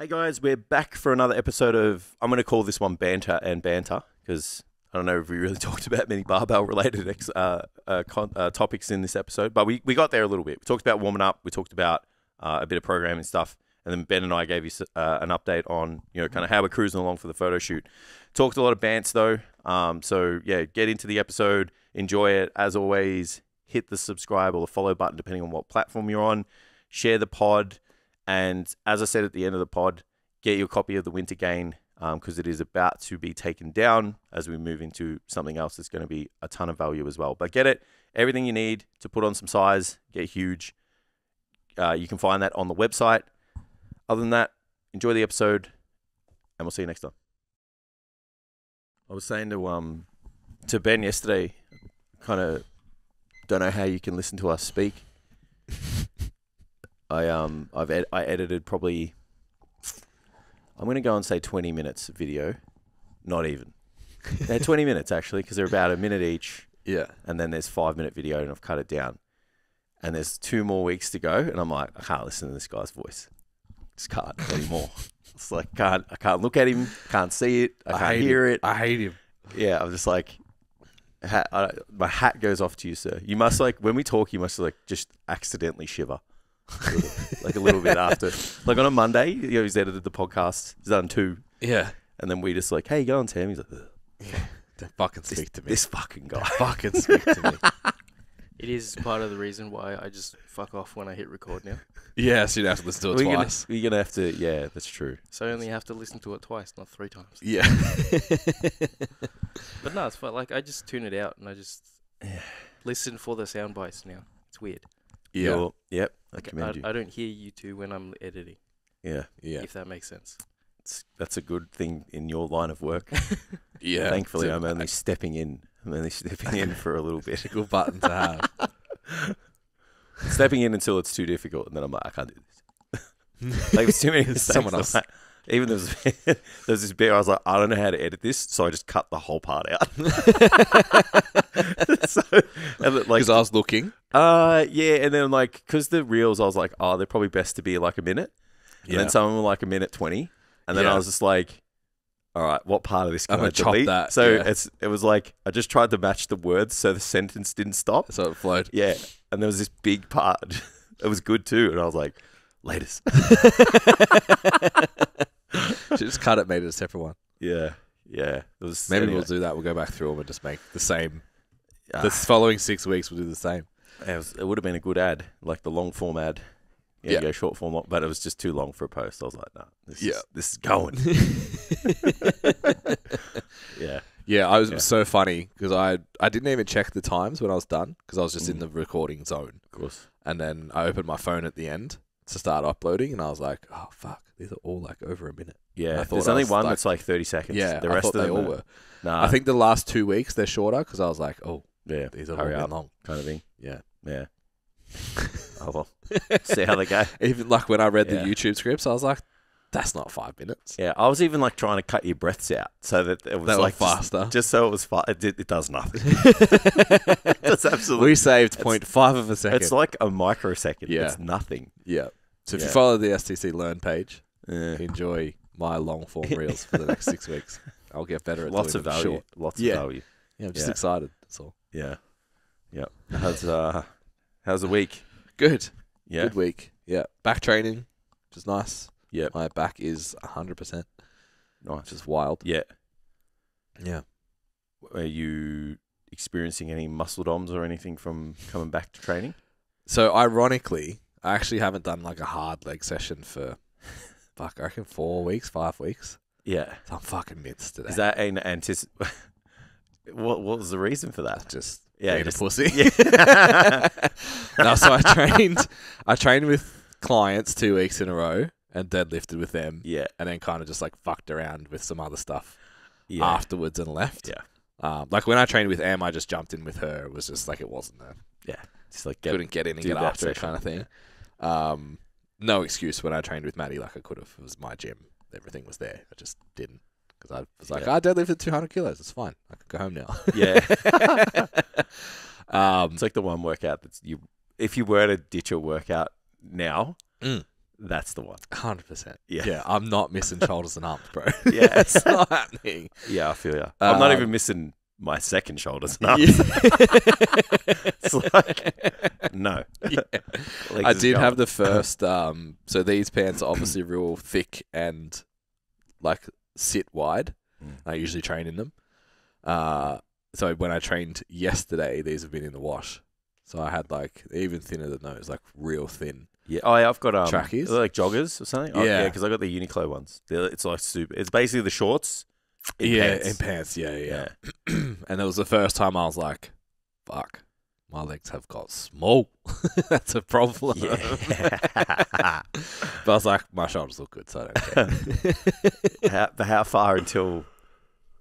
Hey guys, we're back for another episode of, I'm going to call this one Banter and Banter, because I don't know if we really talked about many barbell-related topics in this episode, but we got there a little bit. We talked about warming up, we talked about a bit of programming stuff, and then Ben and I gave you an update on, kind of how we're cruising along for the photo shoot. Talked a lot of bants though, so yeah, get into the episode, enjoy it. As always, hit the subscribe or the follow button depending on what platform you're on, share the pod. And as I said at the end of the pod, get your copy of the Winter Gain because it is about to be taken down as we move into something else that's going to be a ton of value as well. But get it, everything you need to put on some size, get huge. You can find that on the website. Other than that, enjoy the episode, and we'll see you next time. I was saying to Ben yesterday, kind of don't know how you can listen to us speak. I edited probably, I'm going to go and say 20 minutes of video. Not even. They're 20 minutes actually, because they're about a minute each. Yeah. And then there's 5-minute video and I've cut it down. And there's 2 more weeks to go. And I'm like, I can't listen to this guy's voice. Just can't anymore. It's like, I can't look at him. Can't see it. I can't hear it. I hate him. Yeah. I'm just like, my hat goes off to you, sir. You must when we talk, you must just accidentally shiver. Like a little bit after, like on a Monday, he's edited the podcast. He's done 2, Yeah. and then we just like, "Hey, you going, Sam?" He's like, Don't fucking speak to me. This fucking guy. Fucking speak to me. It is part of the reason why I just fuck off when I hit record now. Yeah, so you don't have to listen to it twice. You're gonna have to. Yeah, that's true. So I only have to listen to it twice, not 3 times. Yeah. But no, it's fine. Like I just tune it out and I just listen for the sound bites now. It's weird. Yeah. Yep. I Like, commend you. I don't hear you two when I'm editing. Yeah. Yeah. If that makes sense. That's a good thing in your line of work. Yeah. Thankfully, I'm only stepping in. I'm only stepping in for a little bit. a good button to have. Stepping in until it's too difficult, and then I'm like, I can't do this. Like, it's too many mistakes. Someone else. Like, even there's this bit where I was like, I don't know how to edit this, so I just cut the whole part out. Because I was looking. Yeah, and then like, because the reels, I was like, oh, they're probably best to be like a minute. And then some of them were like a minute 20. And then I was just like, all right, what part of this can I'm I gonna chop delete? that, So yeah. it was like, I just tried to match the words so the sentence didn't stop. So it flowed. Yeah. And there was this big part. It was good too. And I was like, latest. Should just cut it, made it a separate one. Yeah. Yeah. It was, Maybe anyway. we'll do that. We'll go back through them and just make the same. Ah. The following 6 weeks, we'll do the same. It would have been a good ad, like the long form ad. Yeah, you go short form, but it was just too long for a post. I was like, no, this is going. Yeah. Yeah, it was so funny because I didn't even check the times when I was done because I was just in the recording zone. Of course. And then I opened my phone at the end to start uploading and I was like, oh, fuck, these are all like over a minute. Yeah, I thought there's I only was one like- that's like 30 seconds. Yeah, the I rest thought of they them all are- were. Nah, I think the last 2 weeks they're shorter because I was like, oh, yeah, these are hurry all up, long. kind of thing. Yeah. Yeah. Oh well, see how they go. Even like when I read the Yeah. YouTube scripts, I was like, that's not 5 minutes. Yeah, I was even like trying to cut your breaths out so that it was They were like faster. just so it was fast. It does nothing. That's absolutely. We saved 0.5 of a second. It's like a microsecond. Yeah. It's nothing. Yeah. So if you Yeah. follow the STC Learn page, Yeah. enjoy my long form reels for the next 6 weeks. I'll get better at Lots doing of them value. short. Lots Yeah. of value. Yeah, I'm just Yeah. excited. That's all. Yeah. Yep. How's the week? Good. Yeah. Good week. Yeah. Back training, which is nice. Yep. My back is 100%, Nice. which is wild. Yeah. Yeah. Are you experiencing any muscle DOMs or anything from coming back to training? So ironically, I actually haven't done like a hard leg session for, I reckon 4 weeks, 5 weeks. Yeah. So I'm fucking minced today. Is that an What was the reason for that? Just Yeah, being just- a pussy? Yeah. No, so I trained with clients 2 weeks in a row and deadlifted with them. Yeah. And then kind of just like fucked around with some other stuff Yeah. afterwards and left. Yeah. Like when I trained with Em, I just jumped in with her. It was just like, it wasn't there. Yeah. Just like Couldn't get in and do get that after it session. kind of thing. No excuse when I trained with Maddie, like I could have. It was my gym. Everything was there. I just didn't. Because I was like, Yeah. I deadlifted 200 kilos. It's fine. I could go home now. Yeah. Um, It's like the one workout that's if you were to ditch a workout now, Mm. That's the one. 100%. Yeah. Yeah, I'm not missing shoulders and arms, bro. Yeah. It's not happening. Yeah, I feel ya. I'm not even missing my second shoulders and arms. Yeah. It's like, no. Yeah. Legs I is did gone. have the first. So these pants are obviously real thick and like sit wide. I usually train in them. So when I trained yesterday, these have been in the wash. So I had like even thinner than those, like real thin. Yeah. Oh, yeah, I've got Trackies? they're like joggers or something. Oh, Yeah. yeah, because I got the Uniqlo ones. It's like super. It's basically the shorts. In yeah, pants. in pants. Yeah. And it was the first time I was like, "Fuck, my legs have got small." That's a problem. Yeah. But I was like, my shoulders look good, so I don't care. how far until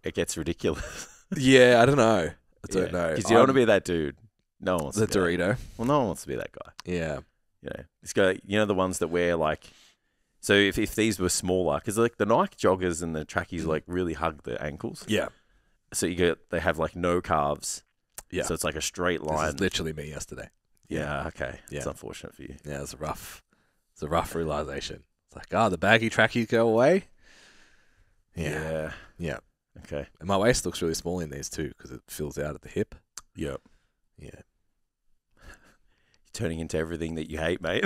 it gets ridiculous? Yeah, I don't know. I don't know. Because you don't want to be that dude. No one wants the to be that. Dorito. Well, no one wants to be that guy. Yeah. This guy. The ones that wear like. So if these were smaller, because like the Nike joggers and the trackies like really hug the ankles. Yeah. So they have like no calves. Yeah. So it's like a straight This line. is literally me yesterday. Yeah. Okay. Yeah. It's unfortunate for you. Yeah, it's a rough realization. It's like, the baggy trackies go away. Yeah. Okay. And my waist looks really small in these too because it fills out at the hip. Yep. Yeah. Turning into everything that you hate, mate.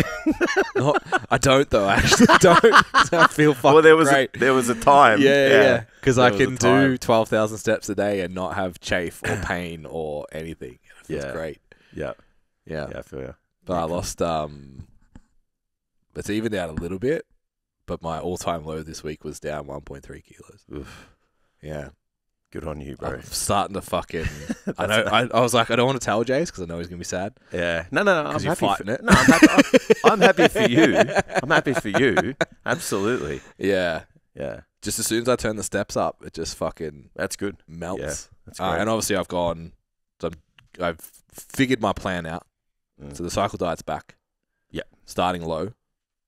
No, I don't though. I actually don't. 'Cause I feel fucking great. There was a time. Yeah. Because I There was a can time. do 12,000 steps a day and not have chafe or pain or anything. It feels Yeah. great. Yeah. Yeah. Yeah, I feel you. But I lost. It's evened out a little bit, but my all-time low this week was down 1.3 kilos. Oof. Yeah. Good on you, bro. I'm starting to fucking. I know. I was like, I don't want to tell Jace because I know he's gonna be sad. Yeah. No. I'm 'Cause you're happy. fighting it. No, I'm happy. I'm happy for you. I'm happy for you. Absolutely. Yeah. Yeah. Just as soon as I turn the steps up, it just fucking That's good. melts. Yeah, that's great. And obviously, I've figured my plan out. Mm. So the cycle diet's back. Yep. Starting low.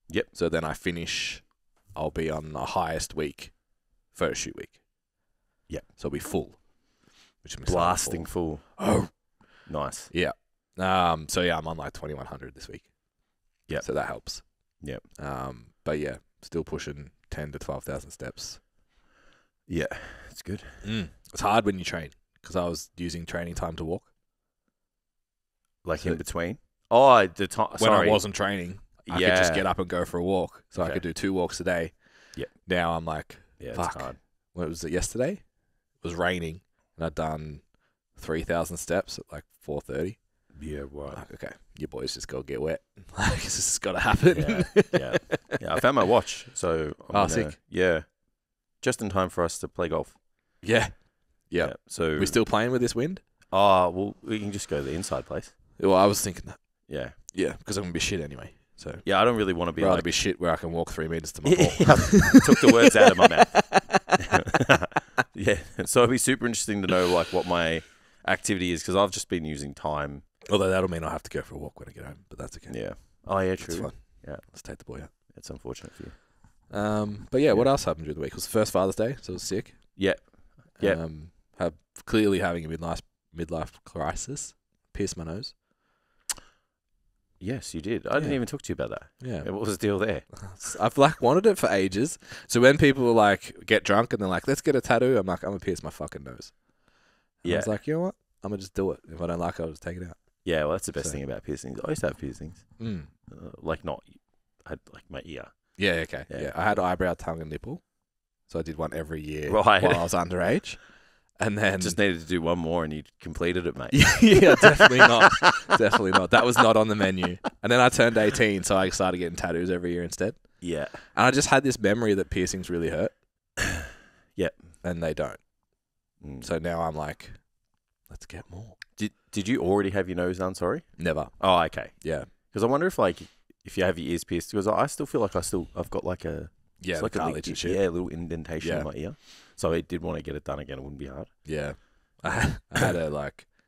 Yep. So then I'll be on the highest week, photo shoot week. Yep. So I'll be full. Which I'm excited Blasting for. full. Oh. Nice. Yeah. So yeah, I'm on like 2,100 this week. Yep. So that helps. Yep. But yeah, still pushing 10 to 12,000 steps. Yeah. It's good. It's hard when you train because I was using training time to walk. Like So- in between. Oh, the time. When I wasn't training, I could just get Yeah. up and go for a walk. So I Okay. could do 2 walks a day. Yep. Now I'm like, Yeah, fuck. it's hard. What was it yesterday? It was raining and I'd done 3,000 steps at like 4:30. Yeah, right. Like, okay, your boys just got to get wet. Like, this has got to happen. Yeah. Yeah, I found my watch, so Sick. Yeah. Just in time for us to play golf. Yeah. Yeah. So We still playing with this wind? well, we can just go to the inside place. Well, I was thinking that. Yeah. Yeah, because I'm going to be shit anyway. So Yeah, I don't really want to be rather like be shit where I can walk 3 meters to my Yeah, ball. took the words out of my mouth. Yeah. So it'd be super interesting to know like what my activity is because I've just been using time. Although that'll mean I'll have to go for a walk when I get home, but that's okay. Yeah. Oh yeah, That's true. fun. Yeah. Let's take the boy out. It's unfortunate for you. But yeah, what else happened during the week? It was the first Father's Day, so it was sick. Yeah. Yeah. Clearly having a midlife crisis. Pierced my nose. Yes, you did. I didn't Yeah. even talk to you about that. Yeah. What was the deal there? I've like wanted it for ages. So when people like get drunk and they're like, let's get a tattoo, I'm like, I'm gonna pierce my fucking nose. And I Yeah. was like, you know what? I'm gonna just do it. If I don't like it, I'll just take it out. Yeah, well, that's the best So- thing about piercings. I used to have piercings. Mm. Like not, I had like my ear. Yeah, okay. Yeah. Yeah. I had eyebrow, tongue, and nipple. So I did one every year Right. while I was underage. And then Just needed to do one more and you completed it, mate. yeah, definitely not. Definitely not. That was not on the menu. And then I turned 18, so I started getting tattoos every year instead. Yeah. And I just had this memory that piercings really hurt. Yep. And they don't. Mm. So now I'm like, let's get more. Did you already have your nose done? Sorry. Never. Oh, okay. Yeah. Because I wonder if you have your ears pierced, because I still feel like I've got like a Yeah, it's like the a cartilage and shit. yeah, a little indentation Yeah. in my ear. So I did want to get it done again. It wouldn't be hard. Yeah. I had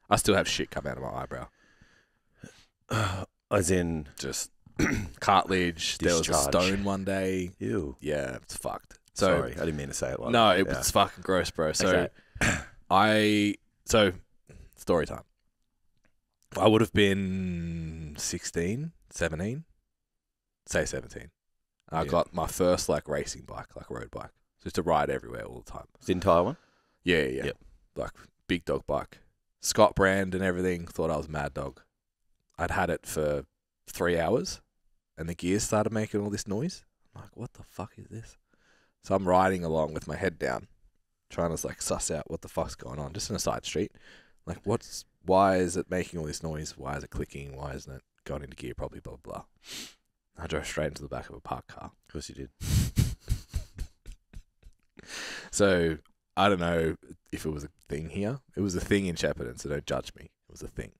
I still have shit come out of my eyebrow. As in, Just cartilage. There was a Discharge. stone one day. ew. Yeah, it's fucked. So Sorry, I didn't mean to say it like no, that. it was fucking gross, bro. So Okay. story time. I would have been 16, 17. Say 17. And I got my first like racing bike, like a road bike, just to ride everywhere all the time. It's the entire one. Yeah. Yep. Like big dog bike, Scott brand and everything. Thought I was mad dog. I'd had it for 3 hours, and the gears started making all this noise. I'm like, what the fuck is this? So I'm riding along with my head down, trying to like suss out what the fuck's going on, just in a side street. Like, why is it making all this noise? Why is it clicking? Why isn't it going into gear properly? Blah, blah, blah. I drove straight into the back of a parked car. Of course you did. So I don't know if it was a thing here. It was a thing in Shepparton, so don't judge me. It was a thing.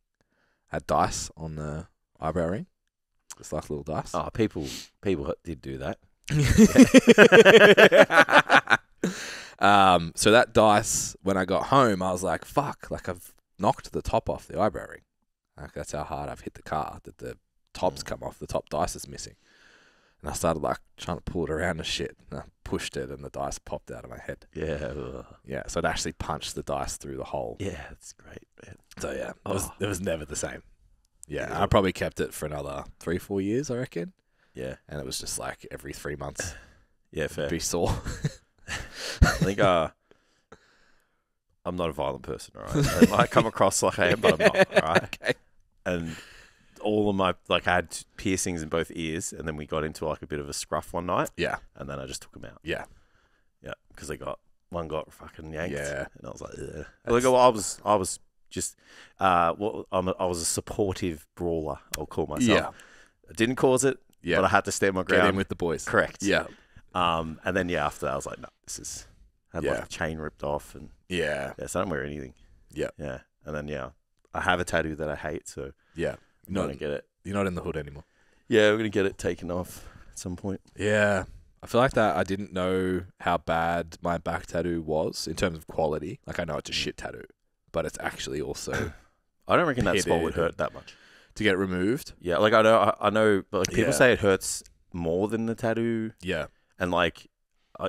Had dice on the eyebrow ring. Just like little dice. Oh, people did do that. So that dice, when I got home, I was like, fuck, like I've knocked the top off the eyebrow ring. Like that's how hard I've hit the car, that the top's come off, the top dice is missing. And I started like trying to pull it around and shit. And I pushed it and the dice popped out of my head. Yeah. Yeah, so I'd actually punched the dice through the hole. Yeah, that's great, man. So yeah, it was never the same. Yeah, I probably kept it for another 3-4 years, I reckon. Yeah. And it was just like every 3 months. Yeah, fair. Be sore. I think I'm not a violent person, all right? I might come across like I am, but I'm not, all right? Okay. And all of my, like, I had piercings in both ears, and then we got into like a bit of a scruff one night. Yeah. And then I just took them out. Yeah. Yeah, because one got fucking yanked. Yeah. And I was like, ugh. Like, well, I was just, I was a supportive brawler, I'll call myself. Yeah. I didn't cause it, but I had to stand my ground. Get in with the boys. Correct. Yeah. And then, after that, I was like, no, had like a chain ripped off, and Yeah. so I don't wear anything. Yeah. Yeah. And then, I have a tattoo that I hate, so Yeah. I'm going to get it. You're not in the hood anymore. Yeah, we're going to get it taken off at some point. Yeah. I feel like that I didn't know how bad my back tattoo was in terms of quality. Like I know it's a shit tattoo, but it's actually also I don't reckon that Hit spot it. would hurt that much. to get removed. Yeah, like I know, but like people say it hurts more than the tattoo, Yeah. and like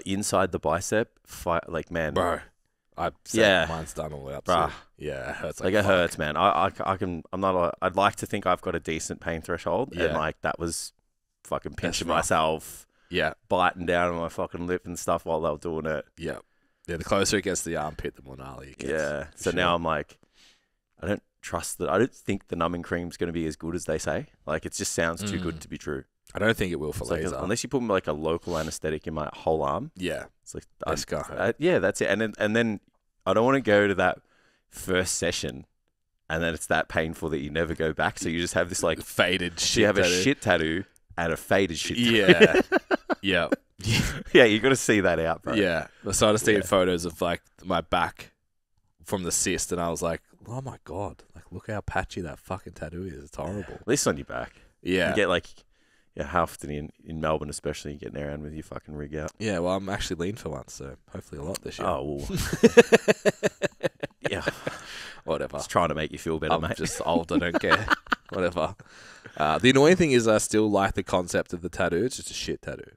inside the bicep, like man, Bro. Mine's done all the way up. Bruh. So, yeah, it hurts. like it hurts, man. I'd like to think I've got a decent pain threshold, and Yeah. like that was fucking pinching rough. myself, Yeah. biting down on my fucking lip and stuff while they were doing it. Yeah. Yeah. The closer it gets to the armpit, the more gnarly it gets. Yeah. So now I'm like, I don't trust that. I don't think the numbing cream's going to be as good as they say. Like it just sounds too good to be true. I don't think it will for It's like laser. unless you put like a local anesthetic in my whole arm. Yeah. It's like That's gonna hurt. yeah, that's it. And then I don't want to go to that first session, and then it's that painful that you never go back. So you just have this like Faded so shit. you have a tattoo. shit tattoo and a faded shit. Tattoo. Yeah. Yeah. Yeah, you got to see that out, bro. Yeah. I started seeing Yeah. photos of like my back from the cyst, and I was like, oh my God, like look how patchy that fucking tattoo is. It's horrible. At least on your back. Yeah. You get like, how often in Melbourne, especially, you're getting around with your fucking rig out. Yeah, well, I'm actually lean for once, so hopefully a lot this year. Oh, well. Yeah. Whatever. Just trying to make you feel better, I'm mate. just old. I don't care. Whatever. The annoying thing is I still like the concept of the tattoo. It's just a shit tattoo.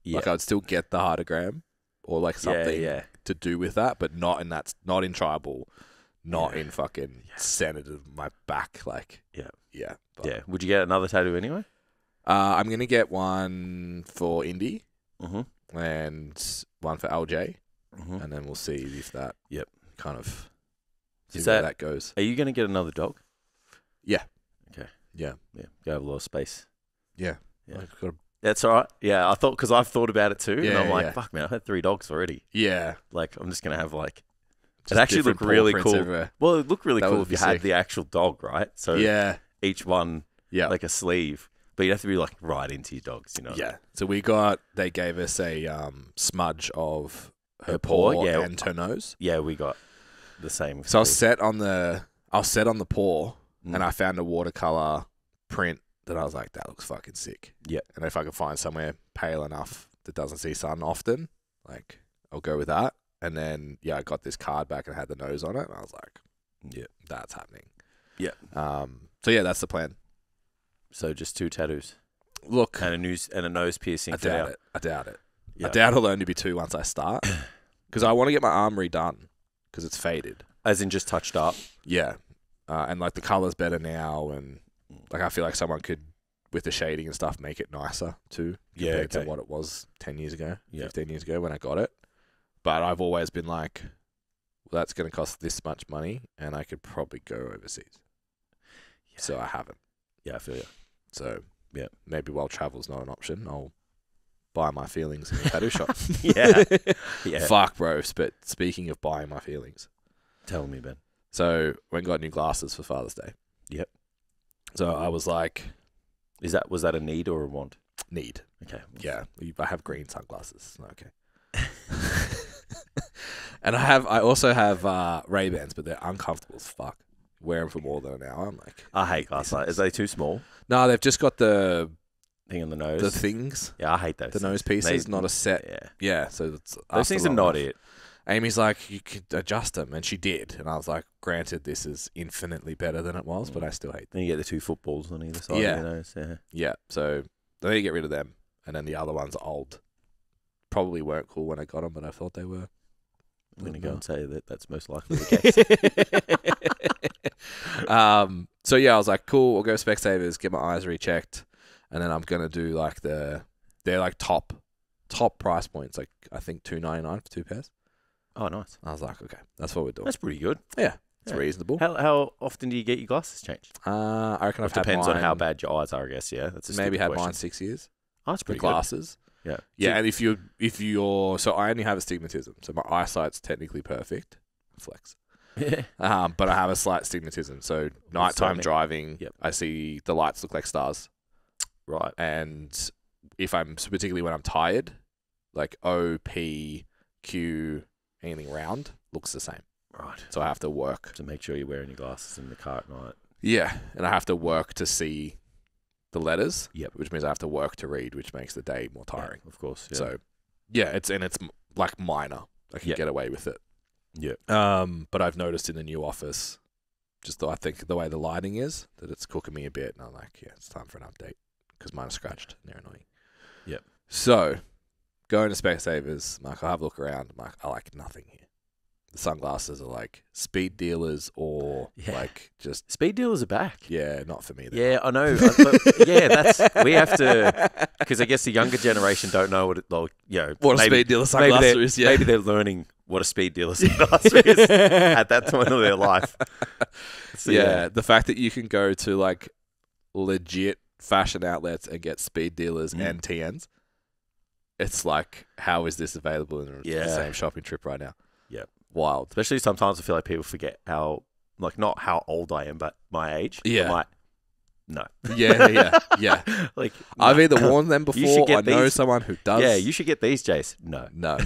Yeah. Like I'd still get the heartogram or like something to do with that, but not in tribal, not in fucking centered of my back. Like, yeah. But, Yeah. Would you get another tattoo anyway? I'm going to get one for Indy Mm-hmm. and one for LJ, Mm-hmm. and then we'll see if that kind of see Is where that- that goes. Are you going to get another dog? Yeah. Okay. Yeah. Yeah. Go have a lot of space. Yeah. Yeah. I've got a- That's all right. Yeah, because I've thought about it too, and Yeah, I'm like, yeah. fuck, man, I've had 3 dogs already. yeah. Like, I'm just gonna have like. Just It actually different looked really paw prints cool. everywhere. Well, it looked really That cool would if be you had sick. the actual dog, right? So Yeah. each one Yeah. like a sleeve, but you have to be like right into your dogs, you know. Yeah. So they gave us a smudge of her paw, paw yeah. and her nose. Yeah, we got the same. So I was set on the paw, Mm. and I found a watercolor print that I was like, that looks fucking sick. Yeah. And if I can find somewhere pale enough that doesn't see sun often, like I'll go with that. And then I got this card back and had the nose on it, and I was like, Yeah. that's happening. Yeah. So yeah, that's the plan. So just 2 tattoos Look, and a nose piercing. I doubt it. I doubt it. Yeah. I doubt it'll only be 2 once I start, because I want to get my arm redone because it's faded. As in just touched up. Yeah, and like the color's better now, and like I feel like someone could with the shading and stuff, make it nicer too, Yeah, compared to okay. what it was 10 years ago, Yeah. 15 years ago when I got it. But I've always been like, well, that's going to cost this much money, and I could probably go overseas. Yeah. So I haven't. Yeah, I feel you. So Yeah. maybe while travel's not an option, I'll buy my feelings in a tattoo shop. Yeah. Yeah. Fuck, bro. But speaking of buying my feelings, Tell me, Ben. so went and got new glasses for Father's Day. Yep. So I was like, Was that a need or a want? need. Okay. Yeah, I have green sunglasses. Okay. And I also have Ray-Bans, but they're uncomfortable as fuck. Wear them for more than an hour. I'm like, I hate glasses. Are they too small? no, they've just got the Thing on the nose. things, Yeah, I hate those. the nose things. pieces, They- not a set. Yeah. Yeah, so it's Those after things are long not enough. it. Amy's like, you could adjust them, and she did. And I was like, granted, this is infinitely better than it was, but I still hate them. Then you get the two footballs on either side Yeah. of your nose. Yeah. Yeah, so I need to get rid of them. And then the other ones are old. Probably weren't cool when I got them, but I thought they were. I'm going to go and say that that's most likely the case. So yeah, I was like, cool, I'll go Specsavers, get my eyes rechecked, and then I'm gonna do like they're like top price points, like I think $2.99 for 2 pairs. Oh, nice. I was like, okay, that's what we're doing. That's pretty good. It's yeah. reasonable. How often do you get your glasses changed? I reckon It I've had depends mine, on how bad your eyes are, I guess. Yeah, that's a maybe stupid had question. mine 6 years. Oh, that's The pretty glasses. good. Yeah. Yeah, So- and if you're so I only have astigmatism, so my eyesight's technically perfect. Flex. Yeah. But I have a slight astigmatism, so nighttime mean? driving, Yep. I see the lights look like stars. Right. And if particularly when I'm tired, like O, P, Q, anything round looks the same. Right. So I have to work. So make sure you're wearing your glasses in the car at night. Yeah, and I have to work to see the letters. Yep. Which means I have to work to read, which makes the day more tiring. Yeah, of course. Yeah. So yeah, it's like minor. I can Yeah. get away with it. yeah. But I've noticed in the new office, just I think the way the lighting is, that it's cooking me a bit, and I'm like, yeah, it's time for an update because mine are scratched and they're annoying. Yep. So, going to Specsavers, Mark, I'll have a look around. Mark, I like nothing here. The sunglasses are like speed dealers or Yeah. like just Speed dealers are back. yeah, not for me. Yeah, I know. But yeah, we have to, because I guess the younger generation don't know what what a maybe, speed dealer maybe sunglasses they're, is. Yeah, maybe they're learning what a speed dealer sunglasses is at that point of their life. So, yeah, the fact that you can go to like legit fashion outlets and get speed dealers and TNs, it's like, how is this available in the Yeah. same shopping trip right now? Yeah. Wild. Especially sometimes I feel like people forget how, like, not how old I am, but my age. Yeah. I'm like, no. Yeah. Like, I've no. either worn them You should before. get I know these. someone who does. Yeah, you should get these, Jace. No. No,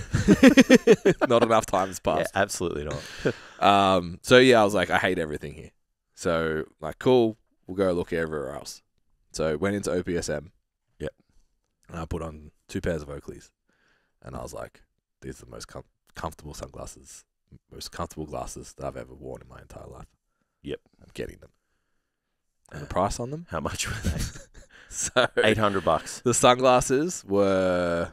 not enough time has Yeah, passed. absolutely not. So yeah, I was like, I hate everything here. So like, cool, we'll go look everywhere else. So went into OPSM. Yep. And I put on 2 pairs of Oakleys, and I was like, these are the most comfortable sunglasses, most comfortable glasses that I've ever worn in my entire life. Yep. I'm getting them. And the price on them? How much were they? So $800. the sunglasses were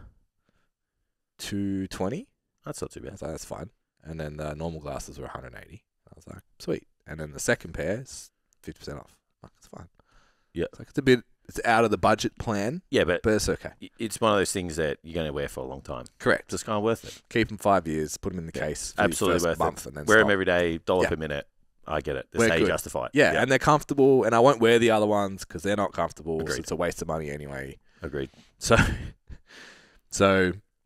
$220. That's not too I bad. was like, that's fine. And then the normal glasses were $180. I was like, sweet. And then the second pair is 50% off. Like, it's fine. Yeah. It's like it's out of the budget plan, Yeah, but but it's okay. it's one of those things that you're going to wear for a long time. Correct. It's kind of worth it. Keep them 5 years, put them in the Yeah, case for absolutely the worth first month, it. and then Wear them stop. every day, $1 Yeah. per minute. I get it. We're That's how you good. justify it. Yeah, and they're comfortable, and I won't wear the other ones because they're not comfortable. So Agreed. it's a waste of money anyway. Agreed. So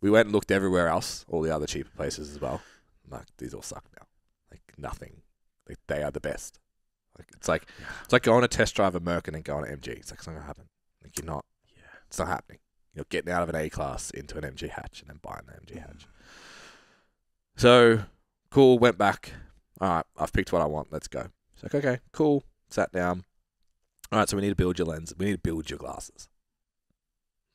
we went and looked everywhere else, all the other cheaper places as well. I'm like, these all suck now. Like, nothing. Like, they are the best. Like, it's like going to test drive a Merc and then going to MG. It's like, it's not gonna happen. Like, you're not. Yeah. It's not happening. You're getting out of an A class into an MG hatch and then buying the MG hatch. So cool. Went back. All right, I've picked what I want. Let's go. It's like, okay, cool. Sat down. All right, so we need to build your lens. We need to build your glasses.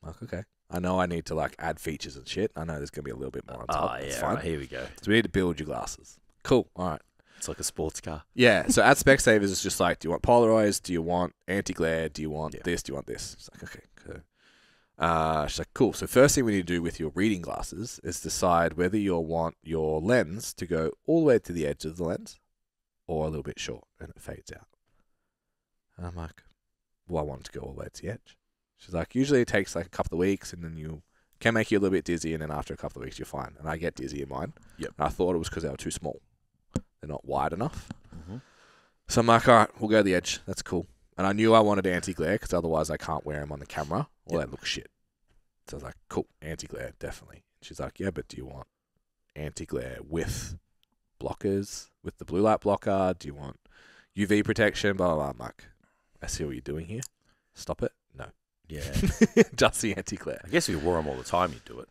I'm like, okay. I know I need to like add features and shit. I know there's gonna be a little bit more on top. Oh, That's yeah. fine. Right, here we go. So we need to build your glasses. Cool. All right. It's like a sports car. Yeah. So at Specsavers, it's just like, do you want Polaroids? Do you want anti-glare? Do you want Yeah. this? Do you want this? It's like, okay, cool. She's like, cool. So first thing we need to do with your reading glasses is decide whether you want your lens to go all the way to the edge of the lens or a little bit short and it fades out. And I'm like, well, I wanted to go all the way to the edge. She's like, usually it takes like a couple of weeks, and then you can make you a little bit dizzy, and then after a couple of weeks, you're fine. And I get dizzy in mine. Yep. And I thought it was because they were too small. They're not wide enough. Mm-hmm. So I'm like, all right, we'll go to the edge. That's cool. And I knew I wanted anti-glare because otherwise I can't wear them on the camera or they look shit. So I was like, cool, anti-glare, definitely. She's like, yeah, but do you want anti-glare with blockers, with the blue light blocker? Do you want UV protection? Blah, blah, blah. I'm like, I see what you're doing here. Stop it. No. Yeah. Just the anti-glare. I guess if you wore them all the time, you'd do it.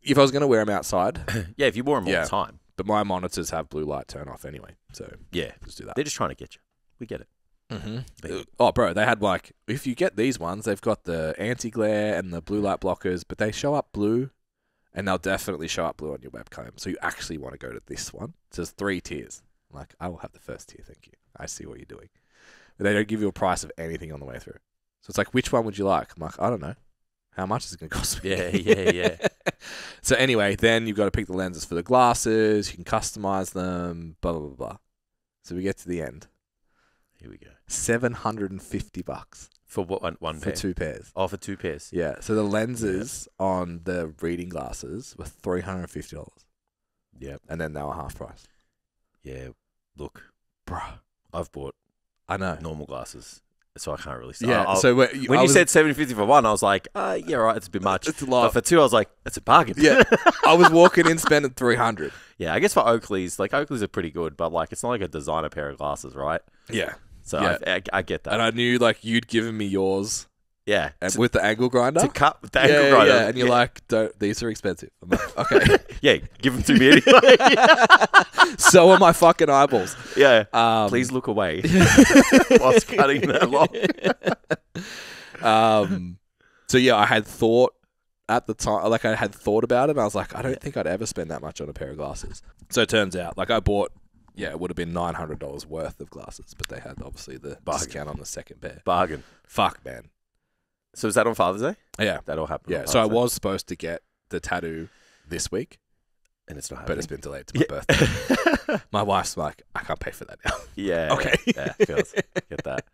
If I was going to wear them outside. Yeah, if you wore them all the time. But my monitors have blue light turn off anyway. So yeah, just do that. They're just trying to get you. We get it. Mm-hmm. Oh, bro, they had like, if you get these ones, they've got the anti-glare and the blue light blockers, but they show up blue, and they'll definitely show up blue on your webcam. So you actually want to go to this one. So there's 3 tiers. I'm like, I will have the first tier, thank you. I see what you're doing. But they don't give you a price of anything on the way through. So it's like, which one would you like? I'm like, I don't know. How much is it going to cost me? Yeah. So anyway, then you've got to pick the lenses for the glasses. You can customize them, blah, blah, blah, blah. So we get to the end. Here we go. $750 For what one for pair? 2 pairs. Oh, for 2 pairs. Yeah. So the lenses on the reading glasses were $350. Yeah. And then they were half price. Yeah. Look, Bruh. I've bought I know. normal glasses, so I can't really say. Yeah. So when you said $750 for one, I was like, yeah, right, it's a bit much. It's a lot. But for 2, I was like, it's a bargain. Yeah. I was walking in spending $300. Yeah, I guess for Oakleys, like Oakleys are pretty good, but like it's not like a designer pair of glasses, right? Yeah. So Yeah. I get that. And I knew like you'd given me yours yeah. and with the angle grinder. To cut with the angle grinder. Yeah. And you're like, don't, these are expensive. I'm like, okay. Yeah, give them to me anyway. So are my fucking eyeballs. Yeah. Please look away whilst cutting that long. So yeah, I had thought at the time, like I had thought about it. And I was like, I don't think I'd ever spend that much on a pair of glasses. So it turns out, like I bought, it would have been $900 worth of glasses, but they had obviously the discount on the second pair. Bargain. Fuck, man. So is that on Father's Day? Yeah. That all happened. Yeah. So I was supposed to get the tattoo this week, and it's not happening. but it's been delayed to my birthday. My wife's like, I can't pay for that now. Yeah. Okay. Yeah. Get that.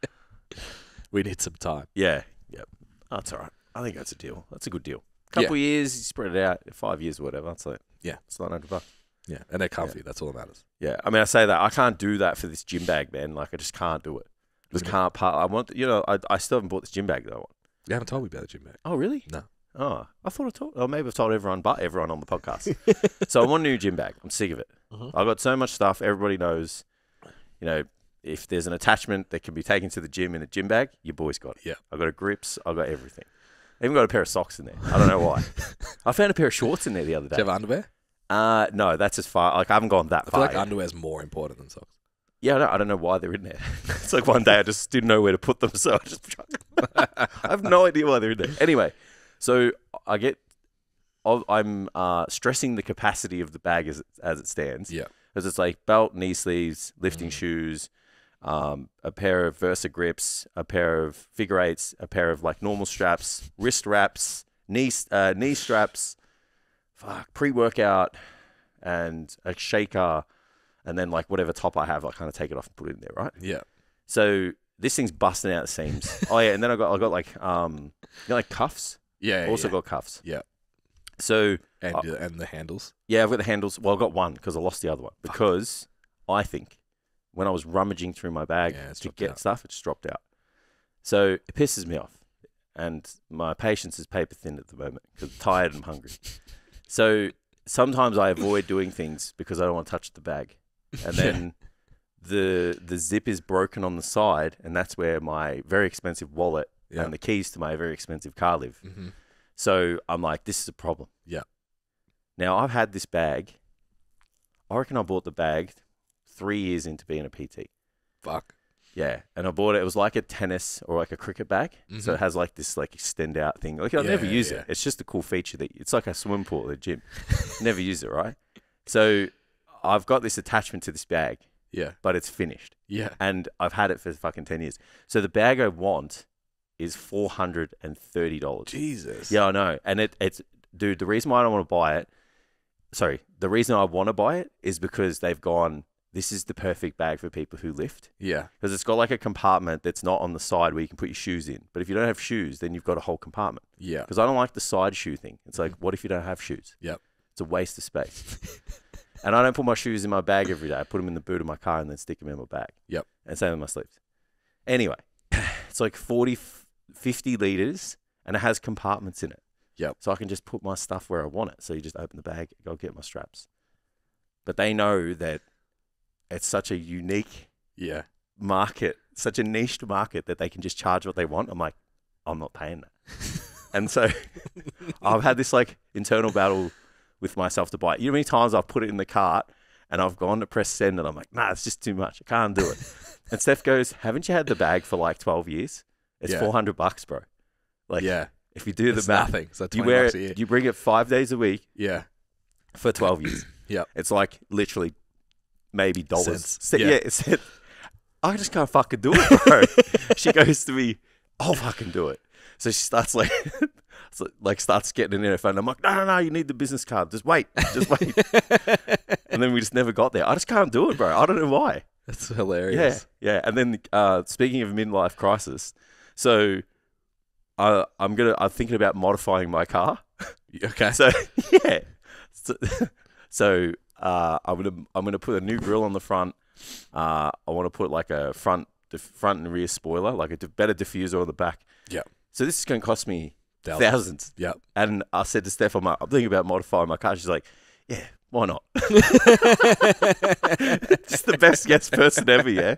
We need some time. Yeah. Yep. Oh, that's all right. I think that's a deal. That's a good deal. Couple years, you spread it out. 5 years or whatever. That's like it's $900. Yeah, and they're comfy. That's all that matters. Yeah, I mean, I say that I can't do that for this gym bag, man. Like, I just can't do it. Just can't. I want, I still haven't bought this gym bag though. You haven't told me about the gym bag. Oh, really? No. Oh, I thought I told. Oh, maybe I've told everyone, but everyone on the podcast. So I want a new gym bag. I'm sick of it. I've got so much stuff. Everybody knows. If there's an attachment that can be taken to the gym in a gym bag, your boy's got it. Yeah. I've got a grips. I've got everything. I even got a pair of socks in there. I don't know why. I found a pair of shorts in there the other day. Do you have underwear? No, that's as far. Like I haven't gone that I feel far. like yet. underwear's more important than socks. Yeah, I don't know why they're in there. It's like one day I just didn't know where to put them, so I just. I have no idea why they're in there. Anyway, so I'm stressing the capacity of the bag as it stands. Yeah. Because it's like belt, knee sleeves, lifting shoes, a pair of Versa grips, a pair of figure 8s, a pair of like normal straps, wrist wraps, knee straps, pre-workout, and a shaker, and then like whatever top I have, I kind of take it off and put it in there, right? Yeah. So this thing's busting out the seams. Oh yeah, and then I got like like cuffs. Yeah. Also got cuffs. Yeah. So and the handles. yeah, I've got the handles. Well, I got one because I lost the other one because I think when I was rummaging through my bag to get stuff, it just dropped out. So it pisses me off, and my patience is paper thin at the moment because I'm tired and hungry. So sometimes I avoid doing things because I don't want to touch the bag, and then the zip is broken on the side, and that's where my very expensive wallet and the keys to my very expensive car live. Mm-hmm. So I'm like, this is a problem. Yeah. Now I've had this bag. I reckon I bought the bag 3 years into being a PT. Fuck. Yeah, and I bought it. It was like a tennis or like a cricket bag, so it has like this like extend out thing. Like I never use it. It's just a cool feature that it's like a swimming pool at a gym. Never use it, right? So I've got this attachment to this bag. Yeah. But it's finished. Yeah. And I've had it for fucking 10 years. So the bag I want is $430. Jesus. Yeah, I know. And it's dude, the reason why I don't want to buy it, the reason I want to buy it is because they've gone this is the perfect bag for people who lift. Yeah. Because it's got like a compartment that's not on the side where you can put your shoes in. But if you don't have shoes, then you've got a whole compartment. Yeah. Because I don't like the side shoe thing. It's like, what if you don't have shoes? Yep. It's a waste of space. And I don't put my shoes in my bag every day. I put them in the boot of my car and then stick them in my bag. Yep. And same with my sleeves. Anyway, it's like 50 litres and it has compartments in it. Yep. So I can just put my stuff where I want it. So you just open the bag, go get my straps. But they know that it's such a unique market, such a niche market that they can just charge what they want. I'm like, I'm not paying that. And so I've had this like internal battle with myself to buy it. You know how many times I've put it in the cart and I've gone to press send and I'm like, nah, it's just too much. I can't do it. And Steph goes, haven't you had the bag for like 12 years? It's $400, bro. Like, if you do the math, nothing. So you wear it, you bring it 5 days a week for 12 years. It's like literally maybe dollars. It's I just can't fucking do it, bro. She goes to me, I'll fucking do it. So she starts starts getting in her phone. I'm like, no, you need the business card. Just wait. And then we just never got there. I just can't do it, bro. I don't know why. That's hilarious. Yeah. And then speaking of midlife crisis, so I'm thinking about modifying my car. Okay. So So I'm gonna put a new grille on the front. I want to put like a front and rear spoiler, like a better diffuser on the back. Yeah. So this is going to cost me thousands. Yeah. And I said to Steph, I'm thinking about modifying my car. She's like, yeah, why not? Just the best yes person ever, yeah?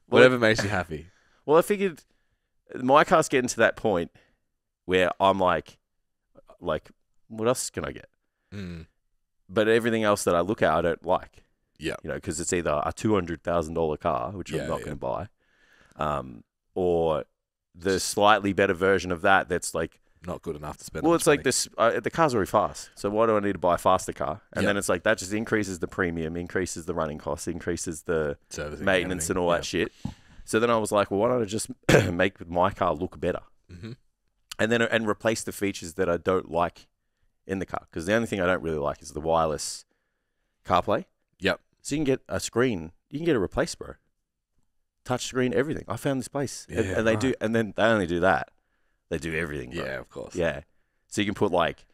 Whatever makes you happy. Well, I figured my car's getting to that point where I'm like, what else can I get? But everything else that I look at, I don't like. Yeah. You know, because it's either a $200,000 car, which I'm not going to buy, or the slightly better version of that that's like not good enough to spend. Well, it's like this. The car's already fast, so why do I need to buy a faster car? And then it's like that just increases the premium, increases the running costs, increases the servicing, maintenance and all that shit. So then I was like, well, why don't I just make my car look better, and then replace the features that I don't like in the car? Because the only thing I don't really like is the wireless CarPlay. Yep. So you can get a screen. You can get a replace, bro. Touch screen, everything. I found this place, and they do, and then they only do that. They do everything, bro. Yeah, of course. Yeah. So you can put like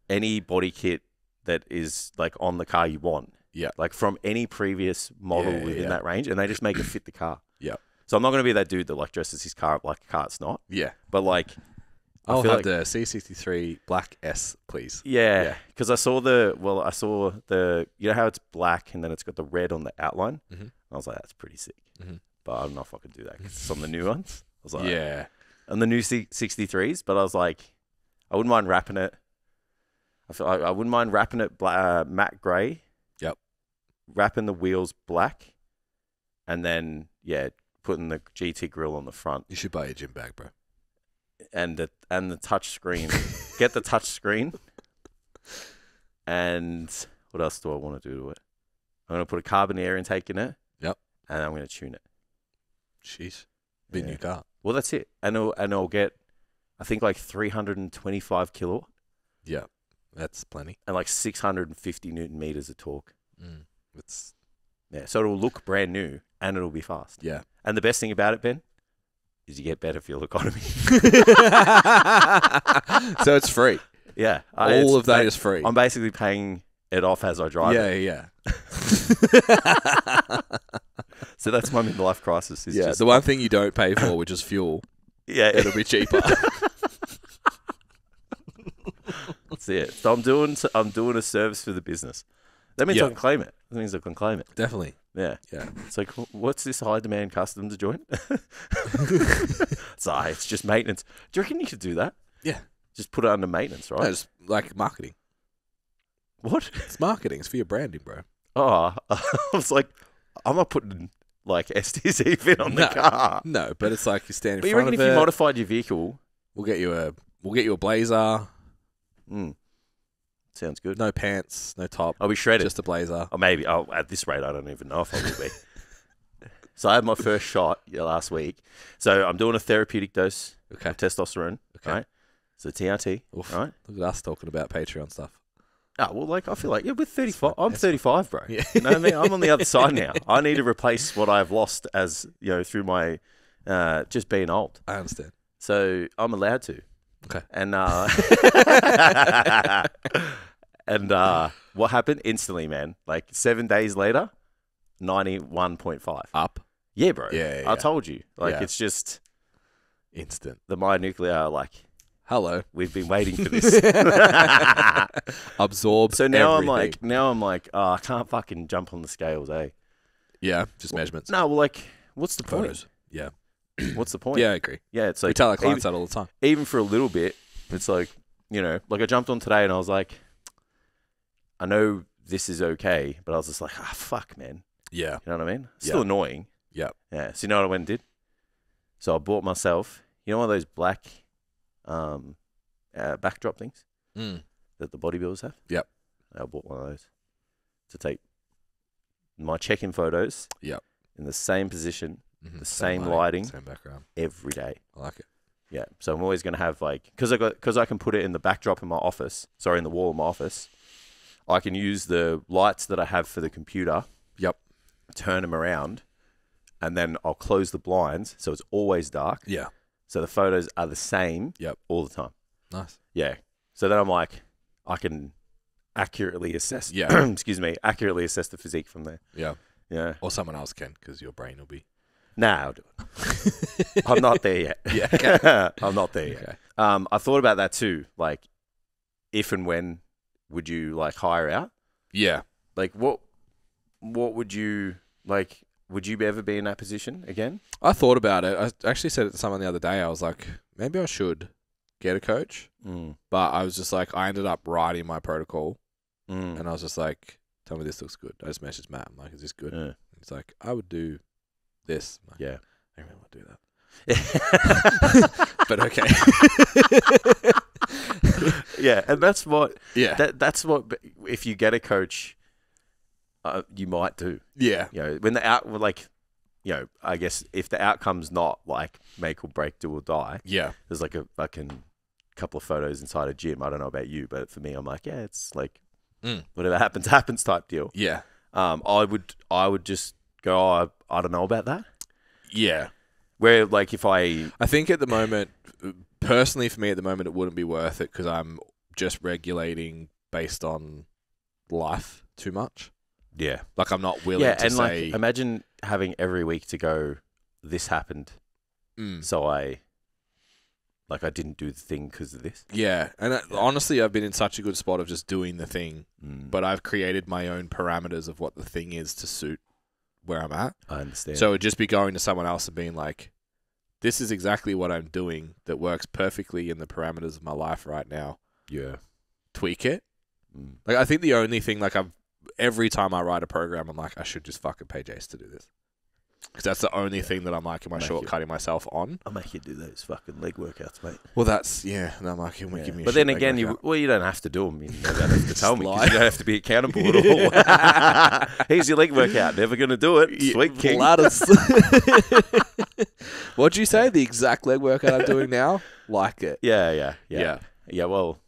any body kit that is like on the car you want. Yeah. Like from any previous model within that range, and they just make it fit the car. Yeah. So I'm not going to be that dude that like dresses his car up like a car it's not. Yeah. But like, I'll have the C63 Black S, please. Yeah. Because I saw the, you know how it's black and then it's got the red on the outline? I was like, that's pretty sick. But I don't know if I could do that because it's on the new ones. I was like, on the new 63s, but I was like, I wouldn't mind wrapping it. I feel like I wouldn't mind wrapping it matte grey. Yep. Wrapping the wheels black, and then putting the GT grill on the front. You should buy a gym bag, bro. And the touch screen. Get the touch screen. And what else do I want to do to it? I'm going to put a carbon air intake in it. Yep. And I'm going to tune it. Jeez. Big new car. Well, that's it. And it'll get, I think, like 325 kilowatt. Yeah. That's plenty. And like 650 Newton meters of torque. It's so it'll look brand new and it'll be fast. Yeah. And the best thing about it, Ben, is you get better fuel economy. So it's free. Yeah. All of that is free. I'm basically paying it off as I drive it. Yeah. So that's my midlife crisis. Is just the one thing you don't pay for, which is fuel. Yeah. It'll be cheaper. That's it. So I'm doing a service for the business. That means I can claim it. That means I can claim it. Definly. Yeah. It's like, what's this high demand customs joint? It's just maintenance. Do you reckon you could do that? Yeah. Just put it under maintenance, right? No, just like marketing. What? It's marketing. It's for your branding, bro. Oh, I was like, I'm not putting like STCfit on the car. No, but it's like you stand in but front of it. But you reckon if you modified your vehicle, we'll get you a blazer. Sounds good. No pants, no top. I'll be shredded. Just a blazer. Or maybe, at this rate, I don't even know if I will be. So I had my first shot last week. So I'm doing a therapeutic dose of testosterone. Okay. Right? So TRT. Oof. Right? Look at us talking about Patreon stuff. Oh, well, like, I feel like, yeah, we're 35. I'm That's 35, bro. Yeah. You know what I mean? I'm on the other side now. I need to replace what I've lost as, through my just being old. I understand. So I'm allowed to. Okay. And and what happened? Instantly, man. Like 7 days later, 91.5. Up. Yeah, bro. Yeah, I told you. Like, Yeah. it's just Instant. the myonuclei are like, Hello. we've been waiting for this. Absorb. So now everything. I'm like, oh, I can't fucking jump on the scales, eh? Yeah, just measurements. No, well, like, what's the point? Photos. Yeah. What's the point? Yeah, I agree. Yeah, it's We like, tell our clients that all the time. even for a little bit, it's like, like I jumped on today and I was like, I know this is okay, but I was just like, fuck, man. Yeah. You know what I mean? Still annoying. Yep. Yeah. So you know what I went and did? So I bought myself, one of those black backdrop things that the bodybuilders have? Yep. I bought one of those to take my check-in photos Yep. in the same position, Mm-hmm. the same lighting, same background. every day. I like it. Yeah. So I'm always going to have because I can put it in the backdrop in my office, in the wall of my office, I can use the lights that I have for the computer. Yep. Turn them around, and then I'll close the blinds so it's always dark. Yeah. So the photos are the same all the time. Nice. Yeah. So then I'm like, I can accurately assess. Yeah. Accurately assess the physique from there. Yeah. Yeah. Or someone else can, because your brain will be. Nah, I'll do it. I'm not there yet. Yeah. Okay. I'm not there yet. Okay. I thought about that too. Like, if and when would you like hire out? Yeah. Like, what would you like? Would you ever be in that position again? I thought about it. I actually said it to someone the other day. I was like, maybe I should get a coach. But I was just like, I ended up writing my protocol. And I was just like, tell me this looks good. I just messaged Matt. I'm like, is this good? He's like, I would do this. I'm like, yeah. I don't really want to do that. But okay. Yeah. And that's what, Yeah. that's what, if you get a coach, you might do. Yeah. When I guess if the outcome's not like make or break, do or die. Yeah. There's like a fucking couple of photos inside a gym. I don't know about you, but for me, I'm like, yeah, it's like whatever happens type deal. Yeah. I would just go, I don't know about that. Yeah. Where like if I think at the moment, personally for me at the moment, it wouldn't be worth it because I'm just regulating based on life too much. Yeah. Like I'm not willing to say. Like imagine having every week to go, this happened. So I didn't do the thing because of this. Yeah. And honestly, I've been in such a good spot of just doing the thing, but I've created my own parameters of what the thing is to suit where I'm at. I understand. So it would just be going to someone else and being like, this is exactly what I'm doing that works perfectly in the parameters of my life right now. Yeah. Tweak it. Like I think the only thing every time I write a program, I'm like, I should just fucking pay Jace to do this. Because that's the only thing that I'm like, am I shortcutting myself on? I'll make you do those fucking leg workouts, mate. Well, that's, and I'm like, give me a But then again, you don't have to do them. You don't have to tell me. 'Cause you don't have to be accountable at all. Here's your leg workout. Never going to do it. Sweet king. What'd you say? The exact leg workout I'm doing now? Like it. Yeah. Well,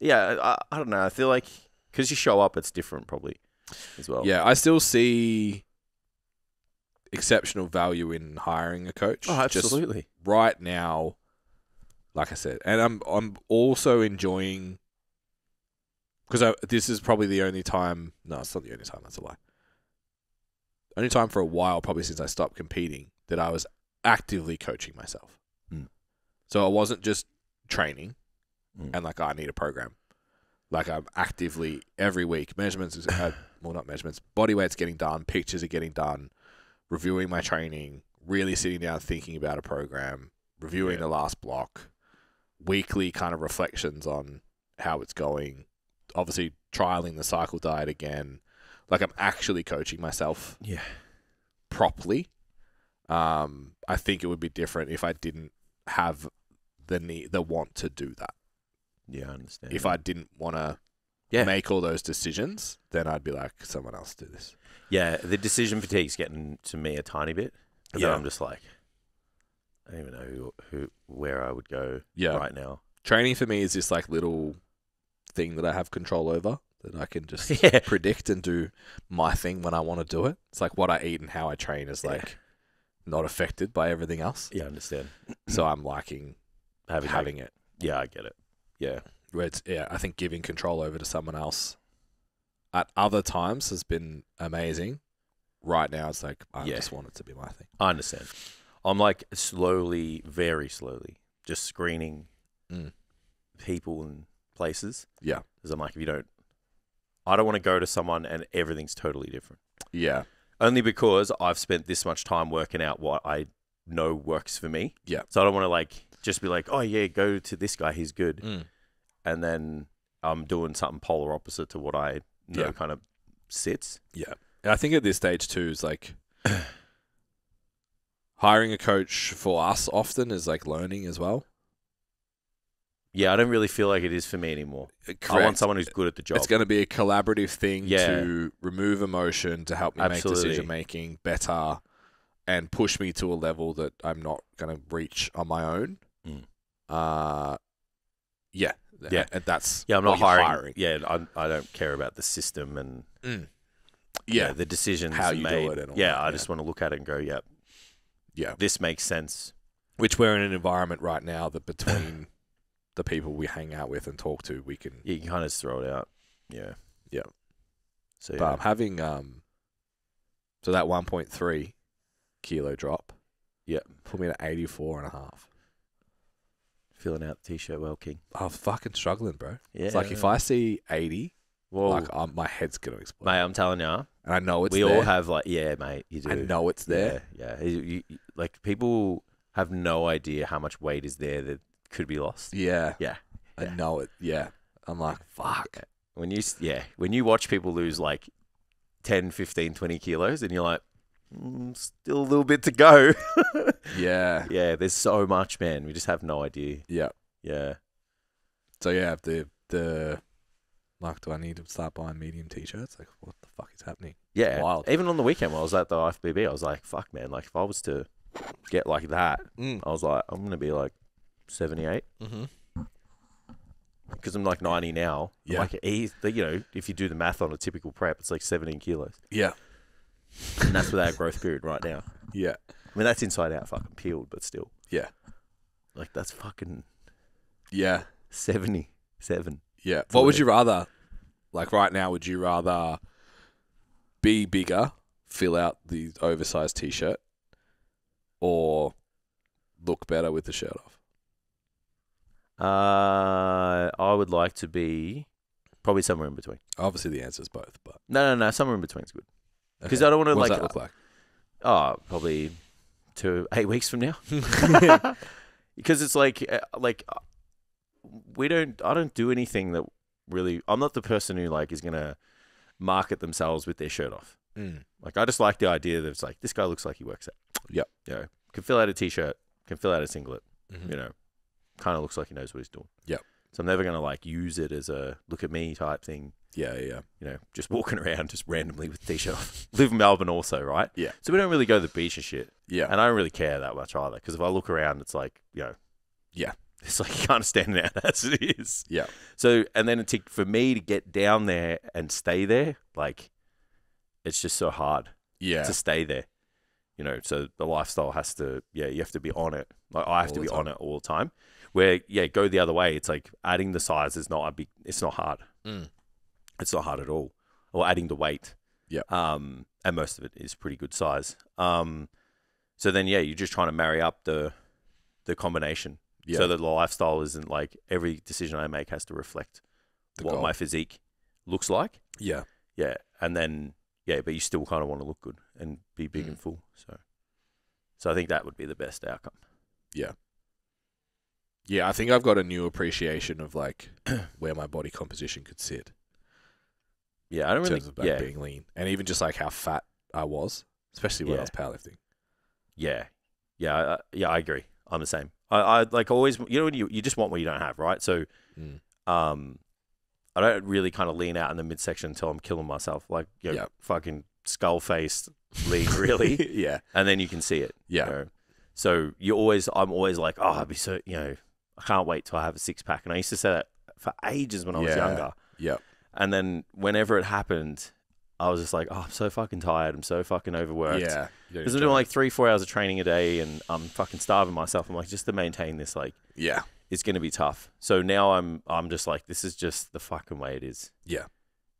I don't know. I feel like because you show up, it's different probably as well. Yeah, I still see exceptional value in hiring a coach. Oh, absolutely. Just right now, like I said, and I'm also enjoying because this is probably the only time. No, it's not the only time. That's a lie. Only time for a while, probably since I stopped competing, that I was actively coaching myself. So I wasn't just training and like, I need a program. Like I'm actively every week measurements. Well, not measurements. Body weight's getting done. Pictures are getting done. Reviewing my training, really sitting down thinking about a program, reviewing the last block, weekly kind of reflections on how it's going, obviously trialing the cycle diet again. Like I'm actually coaching myself properly. I think it would be different if I didn't have the want to do that. Yeah, I understand. If I didn't want to make all those decisions, then I'd be like, someone else do this. Yeah, the decision fatigue's getting to me a tiny bit. And then I'm just like, I don't even know where I would go right now. Training for me is this like little thing that I have control over. that I can just Yeah. predict and do my thing when I want to do it. It's like what I eat and how I train is like not affected by everything else. Yeah, I understand. So I'm liking having it. Yeah, I get it. Yeah. Where it's, I think giving control over to someone else at other times has been amazing. Right now, it's like, I just want it to be my thing. I understand. I'm like slowly, very slowly, just screening people and places. Yeah. Because I'm like, I don't want to go to someone and everything's totally different. Yeah. Only because I've spent this much time working out what I know works for me. Yeah. So I don't want to like just be like, oh yeah, go to this guy, he's good. And then I'm doing something polar opposite to what I know kind of sits. Yeah. And I think at this stage too is like hiring a coach for us often is like learning as well. Yeah, I don't really feel like it is for me anymore. Correct. I want someone who's good at the job. It's going to be a collaborative thing to remove emotion, to help me make decision making better and push me to a level that I'm not going to reach on my own. Yeah. And that's I'm not what you're hiring. Yeah, I don't care about the system and the decisions how you made. do it and all I just want to look at it and go, this makes sense. Which we're in an environment right now that between the people we hang out with and talk to, we can... Yeah, you can kind of just throw it out. Yeah. Yeah. So, But having... So that 1.3 kilo drop put me at 84.5. Filling out the T-shirt well, King. I'm fucking struggling, bro. Yeah. It's like if I see 80, well, like my head's going to explode. Mate, I'm telling you. And I know it's we there. all have like, mate, you do. I know it's there. Yeah. Like people have no idea how much weight is there that could be lost. Yeah. Yeah. I know it. Yeah. I'm like, fuck. When you watch people lose like 10, 15, 20 kilos and you're like, still a little bit to go. Yeah. Yeah, there's so much, man. We just have no idea. Yeah. Yeah. So the like, do I need to start buying medium t-shirts? Like, what the fuck is happening? Yeah. Wild. Even on the weekend when I was at the IFBB, I was like, fuck, man. Like, if I was to get like that, I was like, I'm going to be like 78. Because I'm like 90 now. Yeah. Like, if you do the math on a typical prep, it's like 17 kilos. Yeah. And that's without growth period right now. Yeah. I mean, that's inside out fucking peeled, but still. Yeah. Like, that's fucking... Yeah. 77. Yeah. What would you rather, like right now, would you rather be bigger, fill out the oversized t-shirt, or look better with the shirt off? I would like to be probably somewhere in between. Obviously the answer is both, but... No. Somewhere in between is good. Because I don't want to What like... does that look like? Oh, probably 8 weeks from now. Because it's like I don't do anything that really, I'm not the person who like is going to market themselves with their shirt off. Like I just like the idea that it's like, this guy looks like he works out. Yep. Can fill out a t-shirt, can fill out a singlet, kind of looks like he knows what he's doing. Yep. So I'm never going to like use it as a look at me type thing. Yeah. Just walking around just randomly with t-shirt off. Live in Melbourne also, right? Yeah. So we don't really go to the beach and shit. Yeah. And I don't really care that much either. Because if I look around, it's like, Yeah. it's like you can't stand out as it is. Yeah. So, and then for me to get down there and stay there, like, it's just so hard to stay there. So the lifestyle has to, you have to be on it. Like I have to be on it all the time. Where, go the other way. It's like adding the size is not it's not hard. It's not hard at all. Or adding the weight. Yeah. And most of it is pretty good size. So then, you're just trying to marry up the combination. Yeah. So that the lifestyle isn't like every decision I make has to reflect what goal. my physique looks like. Yeah. Yeah. And then, but you still kind of want to look good and be big and full. So I think that would be the best outcome. Yeah. Yeah, I think I've got a new appreciation of like where my body composition could sit. Yeah, I don't in really... terms of like being lean. And even just like how fat I was, especially when I was powerlifting. Yeah. I agree. I'm the same. I like always, when you just want what you don't have, right? So, I don't really kind of lean out in the midsection until I'm killing myself. Like, fucking skull-faced lean, really. Yeah. And then you can see it. Yeah. So I'm always like, I'd be so, I can't wait till I have a six-pack. And I used to say that for ages when I was younger. Yep. And then whenever it happened, I was just like, oh, I'm so fucking tired. I'm so fucking overworked. Yeah. Because I'm doing like 3-4 hours of training a day and I'm fucking starving myself. I'm like, just to maintain this, like, Yeah. it's going to be tough. So now I'm just like, this is just the fucking way it is. Yeah.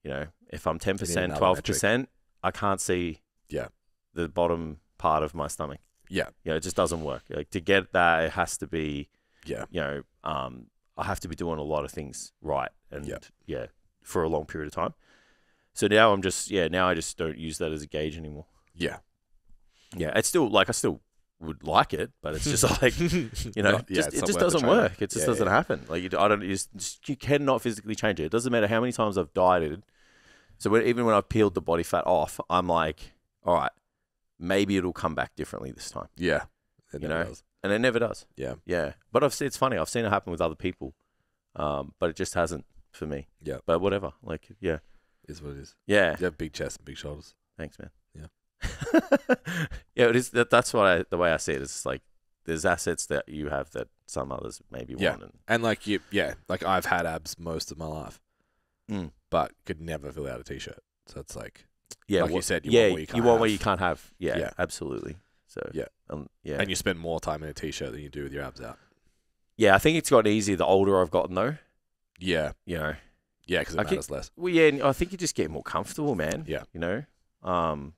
You know, if I'm 10%, another 12%, I can't see Yeah. the bottom part of my stomach. Yeah. You know, it just doesn't work. Like to get that, it has to be, Yeah. you know, I have to be doing a lot of things right. And yeah, for a long period of time. So now now I just don't use that as a gauge anymore. Yeah. Yeah. It's still like, I still would like it, but it's just like, you know, it just doesn't work. It just doesn't happen. Like you cannot physically change it. It doesn't matter how many times I've dieted. So even when I've peeled the body fat off, I'm like, all right, maybe it'll come back differently this time. Yeah. You know, and it never does. Yeah. Yeah. But it's funny. I've seen it happen with other people. But it just hasn't for me. Yeah. But whatever. Like, yeah. Is what it is. Yeah. You have big chest and big shoulders. Thanks, man. Yeah. Yeah, it is. That's the way I see it. It's like there's assets that you have that some others maybe want. And like like I've had abs most of my life, but could never fill out a t-shirt. So it's like, like you said, you want what you can't have. Yeah, absolutely. So yeah. And you spend more time in a t-shirt than you do with your abs out. Yeah, I think it's gotten easier the older I've gotten though. Yeah. You know. Yeah, because it matters less. Well, yeah, I think you just get more comfortable, man. Yeah. You know?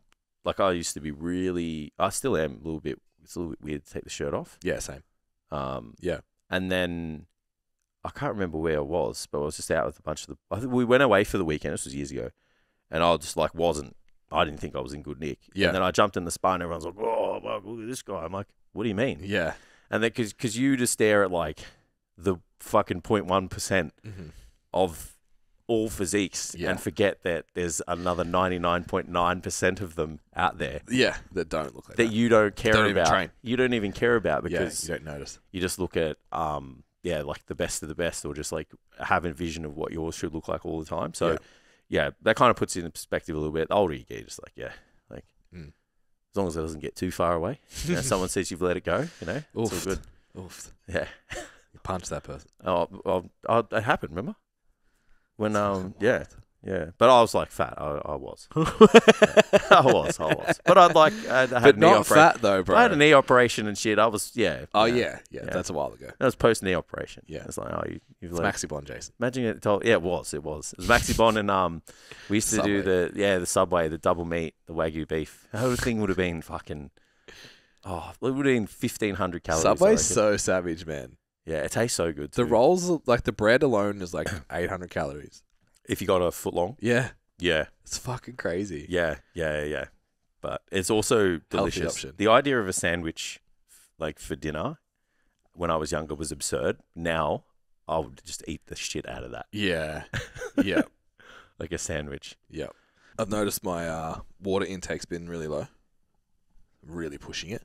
Like I used to be I still am a little bit, it's a little bit weird to take the shirt off. Yeah, same. Yeah. And then, I can't remember where I was, but I was just out with a bunch of I think we went away for the weekend, this was years ago, and I just like I didn't think I was in good nick. Yeah. And then I jumped in the spa and everyone's like, oh, well, look at this guy. I'm like, what do you mean? Yeah. And then, because you just stare at like the fucking 0.1% of all physiques and forget that there's another 99.9% of them out there. Yeah, that don't look like that. You don't care about. Even train. You don't even care about because you don't notice. You just look at like the best of the best, or just like have a vision of what yours should look like all the time. So yeah, that kind of puts it in perspective a little bit. The older you get, you're just like as long as it doesn't get too far away. You know, someone says you've let it go, you know, it's all good. Oofed. Yeah. You punch that person. It happened, remember? When yeah, but I was like fat. I was. I was. But I had but a knee not fat though, bro. I had a knee operation and shit. I was Oh yeah. That's a while ago. That was post knee operation. Yeah, it's like you've it's Maxibon, Jason. Imagine it. It was. It was Maxibon and we used to do the Subway, the double meat, the Wagyu beef. The whole thing would have been fucking. Oh, it would have been 1,500 calories. Subway's so savage, man. Yeah, it tastes so good too. The rolls, like the bread alone, is like 800 calories. If you got a foot long. Yeah. Yeah. It's fucking crazy. Yeah. But it's also delicious. Option. The idea of a sandwich, like for dinner, when I was younger, was absurd. Now, I would just eat the shit out of that. Yeah. Yeah. Like a sandwich. Yeah. I've noticed my water intake's been really low. Really pushing it.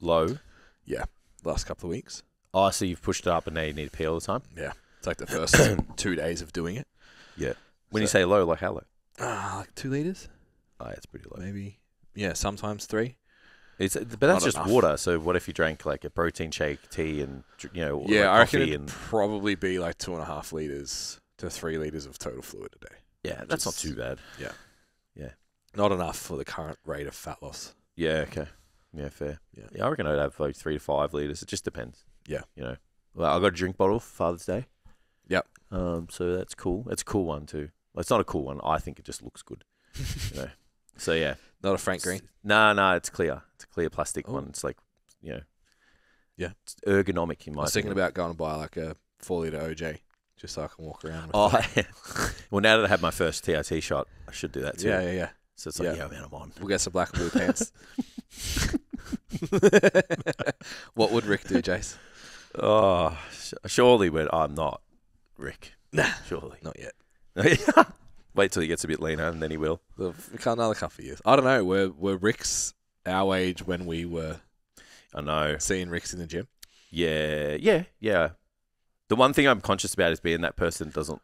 Low? Yeah. Last couple of weeks. Oh, so you've pushed it up and now you need to pee all the time? Yeah. It's like the first 2 days of doing it. Yeah. When you say low, like how low? Like 2 liters. Oh, it's pretty low. Maybe. Yeah, sometimes 3. But that's just enough. water. So what if you drank like a protein shake, tea, and yeah, like I reckon coffee it'd probably be like 2.5 liters to 3 liters of total fluid a day. Yeah, that's not too bad. Yeah. Yeah. Not enough for the current rate of fat loss. Yeah. Okay. Yeah. Fair. Yeah. I reckon I'd have like 3 to 5 liters. It just depends. Yeah. You know. Well, I got a drink bottle for Father's Day. Yep. So that's cool. It's a cool one too. Well, it's not a cool one. I think it just looks good. You know. So yeah. Not a Frank Green? No, it's clear. It's a clear plastic one. It's like, Yeah. It's ergonomic in my I was thinking opinion. about going to buy like a 4-liter OJ just so I can walk around with it. Well, now that I had my first TRT shot, I should do that too. Yeah. So it's like, man, I'm on. We'll get some black and blue pants. What would Rick do, Jace? Oh, surely, but I'm not Rick. Nah. Surely. Not yet. Wait till he gets a bit leaner and then he will. We can't another couple of years. I don't know. Were Ricks our age when we were I know. seeing Ricks in the gym? Yeah. The one thing I'm conscious about is being that person that doesn't...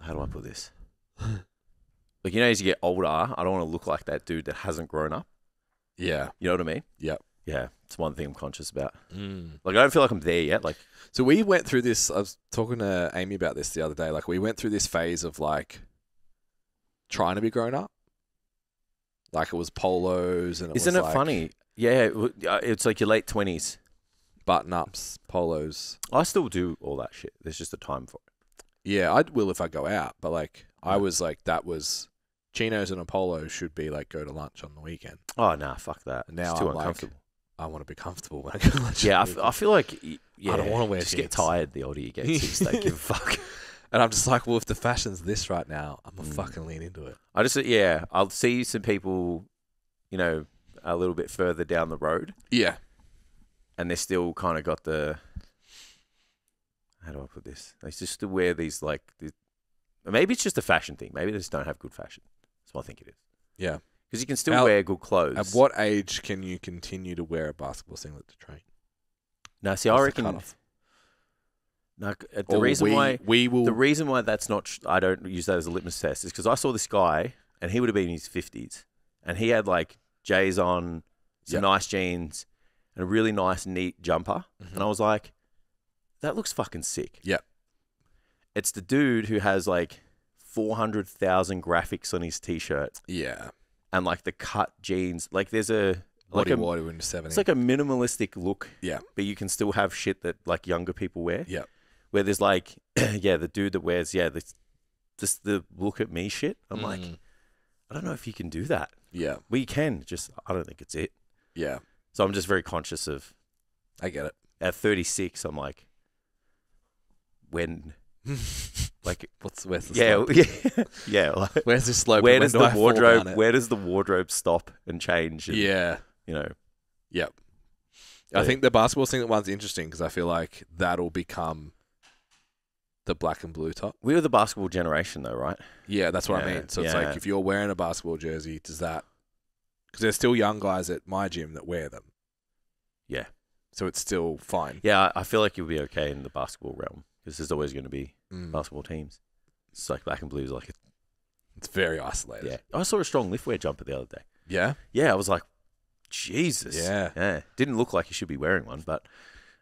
How do I put this? Like, as you get older, I don't want to look like that dude that hasn't grown up. Yeah. You know what I mean? Yep. Yeah, it's one thing I'm conscious about. Mm. Like, I don't feel like I'm there yet. Like, So we went through this. I was talking to Amy about this the other day. Like, we went through this phase of like trying to be grown up. Like, it was polos and isn't was it like funny? Yeah, it's like your late 20s. button ups, polos. I still do all that shit. There's just a time for it. Yeah, I will if I go out. But like, I was like, that was chinos and a polo should be like go to lunch on the weekend. Oh, nah, fuck that. And now it's too I'm like, uncomfortable. I want to be comfortable when I go to lunch. Yeah, on the I weekend. feel like I don't wanna wear just get jeans. tired the older you get. So you just don't give a fuck. And I'm just like, well, if the fashion's this right now, I'm gonna fucking lean into it. I just I'll see some people, you know, a little bit further down the road, Yeah. and they're still kind of got the. How do I put this? They just still wear these like. Maybe it's just a fashion thing. Maybe they just don't have good fashion. That's what I think it is. Yeah. Because you can still wear good clothes. At what age can you continue to wear a basketball singlet to train? No, see, I What's the reckon. cutoff? No, the reason why we will the reason why that's not I don't use that as a litmus test is because I saw this guy and he would have been in his 50s and he had like J's on, some nice jeans, and a really nice neat jumper, and I was like, that looks fucking sick. Yep. It's the dude who has like 400,000 graphics on his t-shirt Yeah. and like the cut jeans. Like there's a Body like water when you're 70. it's like a minimalistic look. Yeah. But you can still have shit that like younger people wear. Yeah. Where there's like, the dude that wears, just the look at me shit. I'm like, I don't know if you can do that. Yeah. Well, you can, just, I don't think it's it. Yeah. So I'm just very conscious of, I get it. at 36, I'm like, when, like, Where's the slope? yeah. Like, Where's this slope? where and does when do the I fall down wardrobe, it? where does the wardrobe stop and change? And, Yeah. You know. Yep. I think the basketball singlet one's interesting because I feel like that'll become the black and blue top. We were the basketball generation though, right? Yeah, that's what I Yeah, mean. So it's yeah. like if you're wearing a basketball jersey, does that... Because there's still young guys at my gym that wear them. Yeah. So it's still fine. Yeah, I feel like you'll be okay in the basketball realm because there's always going to be Mm. basketball teams. It's like black and blue is like, It's very isolated. yeah. I saw a strong liftwear jumper the other day. Yeah? Yeah, I was like, Jesus. Yeah. Didn't look like he should be wearing one, but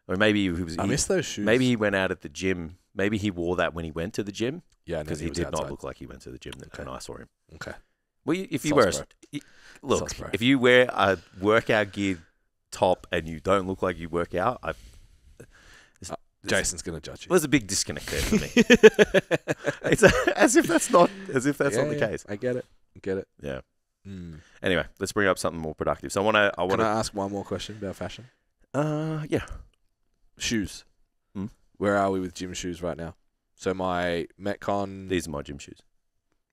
or maybe he was. I miss those shoes. Maybe he went out at the gym. Maybe he wore that when he went to the gym Yeah, because he was did outside. not look like he went to the gym when I saw him. Okay. Well, if you Sauce, wear bro. look, Sauce, bro. if you wear a workout gear top and you don't look like you work out, Jason's going to judge you. there's a big disconnect there for me. It's as if that's not the case. I get it. Yeah. Mm. Anyway, let's bring up something more productive. So I want Can I to. ask one more question about fashion? Yeah. Shoes. Mm. Where are we with gym shoes right now? So my Metcon... These are my gym shoes.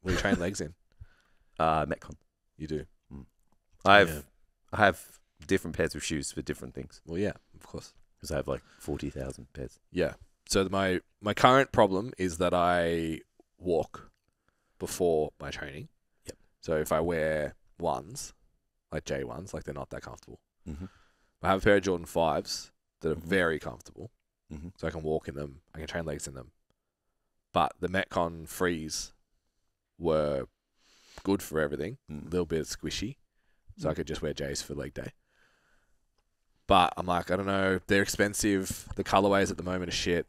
What do you train legs in? Metcon. You do? I have different pairs of shoes for different things Well, yeah, of course. because I have like 40,000 pairs. Yeah. So my current problem is that I walk before my training. Yep. So if I wear ones, like J1s, like they're not that comfortable. Mm-hmm. I have a pair of Jordan 5s that are Mhm. very comfortable. Mm-hmm. So I can walk in them. I can train legs in them. But the Metcon Frees were good for everything. A little bit squishy. So I could just wear J's for leg day. But I'm like, I don't know. They're expensive. The colorways at the moment are shit.